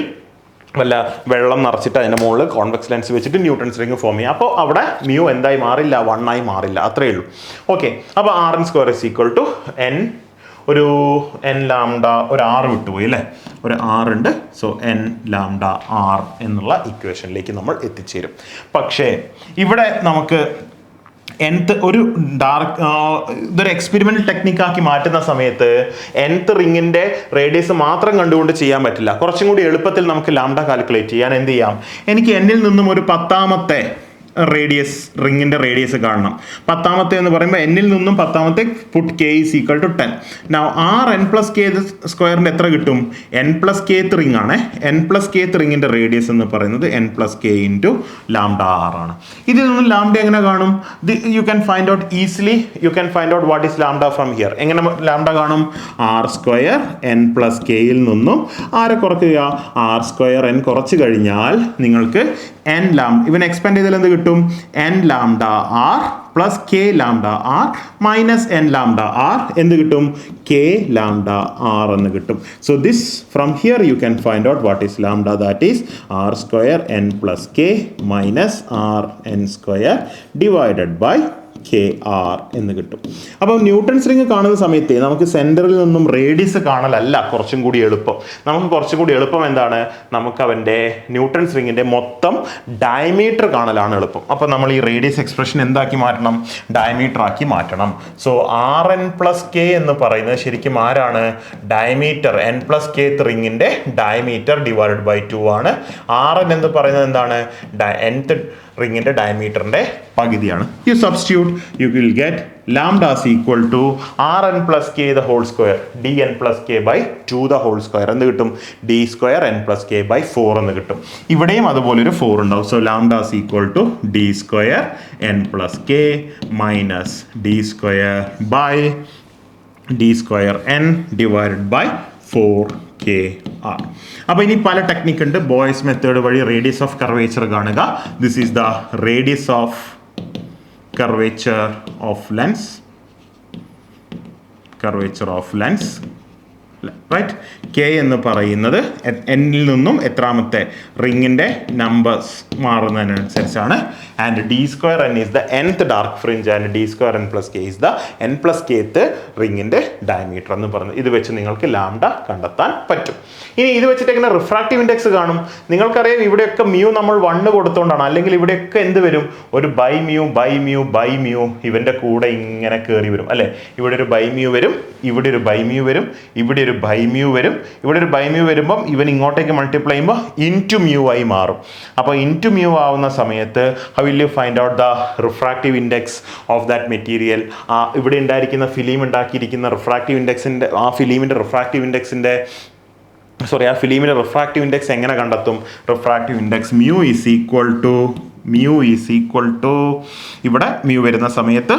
വല്ല വെള്ളം നിറച്ചിട്ട് അതിൻ്റെ മുകളിൽ കോൺവെക്സ് ലെൻസ് വെച്ചിട്ട് ന്യൂട്ടൺസ് റിംഗ് ഫോം ചെയ്യാം. അപ്പോൾ അവിടെ മ്യൂ എന്തായി മാറില്ല, 1 ആയി മാറില്ല. അത്രയേ ഉള്ളൂ. ഓക്കെ, അപ്പോൾ Rn square is equal to n, ഒരു n ലാംഡ, ഒരു R വിട്ടുപോയി അല്ലേ, ഒരു R ഉണ്ട്. സോ n ലാംഡ R എന്നുള്ള ഇക്വേഷനിലേക്ക് നമ്മൾ എത്തിച്ചേരും. പക്ഷേ ഇവിടെ നമുക്ക് nth ഒരു ഇതൊരു എക്സ്പെരിമെന്റൽ ടെക്നിക്കാക്കി മാറ്റുന്ന സമയത്ത് nth റിങ്ങിന്റെ റേഡിയസ് മാത്രം കണ്ടുകൊണ്ട് ചെയ്യാൻ പറ്റില്ല. കുറച്ചും കൂടി എളുപ്പത്തിൽ നമുക്ക് ലാംഡ കാൽക്കുലേറ്റ് ചെയ്യാൻ എന്ത് ചെയ്യാം, എനിക്ക് എന്നിൽ നിന്നും ഒരു 10ാമത്തെ റേഡിയസ്, റിങ്ങിന്റെ റേഡിയസ് കാണണം. 10ാമത്തെ എന്ന് പറയുമ്പോൾ എന്നിൽ നിന്നും 10ാമത്തെ puttu k is equal to 10. Now Rn plus k സ്ക്വയറിന്റെ എത്ര കിട്ടും, n plus kth റിംഗ് ആണ്. n plus kth റിങ്ങിന്റെ റേഡിയസ് എന്ന് പറയുന്നത് n plus k into lambda r ആണ്. ഇതിൽ നിന്നും ലാംഡ എങ്ങനെ കാണും, U can find out easily, U can find out what is lambda from here. എങ്ങനെ ലാംഡ കാണും, r square n plus k യിൽ നിന്നും ആരെ കുറയ്ക്കുക, r സ്ക്വയർ n കുറച്ച് കഴിഞ്ഞാൽ നിങ്ങൾക്ക് n ലാംഡ, ഇവൻ എക്സ്പാൻഡ് ചെയ്താൽ എന്ത് കിട്ടും, n lambda r plus k lambda r minus n lambda r എന്ത് കിട്ടും, k ലാംഡ r എന്ന് കിട്ടും. So this from here you can find out what is lambda, that is r square n plus k minus r n square divided by KR എന്ന് കിട്ടും. അപ്പോൾ Newton's ring കാണുന്ന സമയത്ത് നമുക്ക് സെൻറ്ററിൽ നിന്നും റേഡിയസ് കാണലല്ല കുറച്ചും കൂടി എളുപ്പം. നമുക്ക് കുറച്ചും കൂടി എളുപ്പം എന്താണ്, നമുക്ക് അവൻ്റെ ന്യൂട്ടൺസ് റിങ്ങിൻ്റെ മൊത്തം ഡയമീറ്റർ കാണലാണ് എളുപ്പം. അപ്പോൾ നമ്മൾ ഈ റേഡിയസ് എക്സ്പ്രഷൻ എന്താക്കി മാറ്റണം, ഡയമീറ്റർ ആക്കി മാറ്റണം. സോ Rn പ്ലസ് k എന്ന് പറയുന്നത് ശരിക്കും ആരാണ്, ഡയമീറ്റർ, n പ്ലസ് kth റിങ്ങിൻ്റെ ഡയമീറ്റർ ഡിവൈഡഡ് ബൈ 2 ആണ്. Rn എന്ന് പറയുന്നത് എന്താണ്, nth റിങ്ങിൻ്റെ ഡയമീറ്ററിൻ്റെ പകുതിയാണ്. You substitute, you will get lambda is equal to Rn plus k the whole square dn plus k by 2 the whole square എന്ത് കിട്ടും, d square n plus k by 4 എന്ന് കിട്ടും. ഇവിടെയും അതുപോലെ ഒരു 4 ഉണ്ടാവും. So lambda is equal to d square n plus k minus d square by d square n divided by 4kr. അപ്പോൾ ഇനി പല ടെക്നിക്ക് ഉണ്ട്. ബോയ്സ് മെത്തേഡ് വഴി റേഡിയസ് ഓഫ് കർവേച്ചർ കാണുക. This is the radius of curvature of lens, curvature of lens, right? k എന്ന് പറയുന്നത് എന്നിൽ നിന്നും എത്രാമത്തെ റിങ്ങിൻ്റെ നമ്പേഴ്സ് മാറുന്നതിനനുസരിച്ചാണ്. And d square n is the nth dark fringe and d square n plus k is the n plus kth റിങ്ങിൻ്റെ diameter എന്ന് പറയുന്നത്. ഇത് വെച്ച് നിങ്ങൾക്ക് ലാംഡ കണ്ടെത്താൻ പറ്റും. ഇനി ഇത് വെച്ചിട്ട് എങ്ങനെ റിഫ്രാക്റ്റീവ് ഇൻഡെക്സ് കാണും, നിങ്ങൾക്കറിയാം ഇവിടെയൊക്കെ മ്യൂ നമ്മൾ 1 കൊടുത്തോണ്ടാണ്, അല്ലെങ്കിൽ ഇവിടെയൊക്കെ എന്ത് വരും, ഒരു ബൈ മ്യൂ ഇവൻ്റെ കൂടെ ഇങ്ങനെ കയറി വരും അല്ലേ. ഇവിടെ ഒരു ബൈ മ്യൂ വരും, ഇവിടെ ഒരു ബൈ മ്യൂ വരും, ഇവിടെ ഒരു ബൈ മ്യൂ വരും, ഇവിടെ ഒരു ബൈ മ്യൂ വരുമ്പം ഇവൻ ഇങ്ങോട്ടേക്ക് മൾട്ടിപ്ലൈ ചെയ്യുമ്പോൾ ഇൻറ്റു മ്യൂ ആയി മാറും. അപ്പോൾ ഇൻറ്റു മ്യൂ ആവുന്ന സമയത്ത് how will you find out the refractive index of that material. ഇവിടെ ഉണ്ടായിരിക്കുന്ന ഫിലിം ഉണ്ടാക്കിയിരിക്കുന്ന റിഫ്രാക്റ്റീവ് ഇൻഡെക്സിൻ്റെ, ആ ഫിലിമിൻ്റെ റിഫ്രാക്റ്റീവ് ഇൻഡെക്സിൻ്റെ ആ ഫിലിമിൻ്റെ റിഫ്രാക്റ്റീവ് ഇൻഡെക്സ് എങ്ങനെ കണ്ടെത്തും, refractive index mu is equal to ഇവിടെ മ്യൂ വരുന്ന സമയത്ത്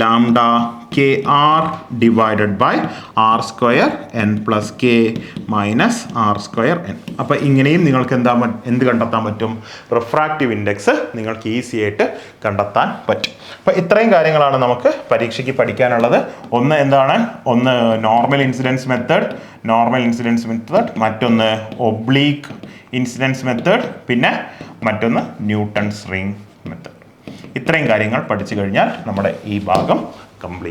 lambda KR divided by R square n plus k minus R square n. അപ്പോൾ ഇങ്ങനെയും നിങ്ങൾക്ക് എന്ത് കണ്ടെത്താൻ പറ്റും, റിഫ്രാക്റ്റീവ് ഇൻഡെക്സ് നിങ്ങൾക്ക് ഈസി ആയിട്ട് കണ്ടെത്താൻ പറ്റും. അപ്പോൾ ഇത്രയും കാര്യങ്ങളാണ് നമുക്ക് പരീക്ഷയ്ക്ക് പഠിക്കാനുള്ളത്. ഒന്ന് എന്താണ്, ഒന്ന് നോർമൽ ഇൻസിഡൻസ് മെത്തേഡ്, മറ്റൊന്ന് ഒബ്ലീക്ക് ഇൻസിഡൻസ് മെത്തേഡ്, പിന്നെ മറ്റൊന്ന് ന്യൂട്ടൺസ് റിംഗ് മെത്തേഡ്. ഇത്രയും കാര്യങ്ങൾ പഠിച്ചു കഴിഞ്ഞാൽ നമ്മുടെ ഈ ഭാഗം കംപ്ലീറ്റ്.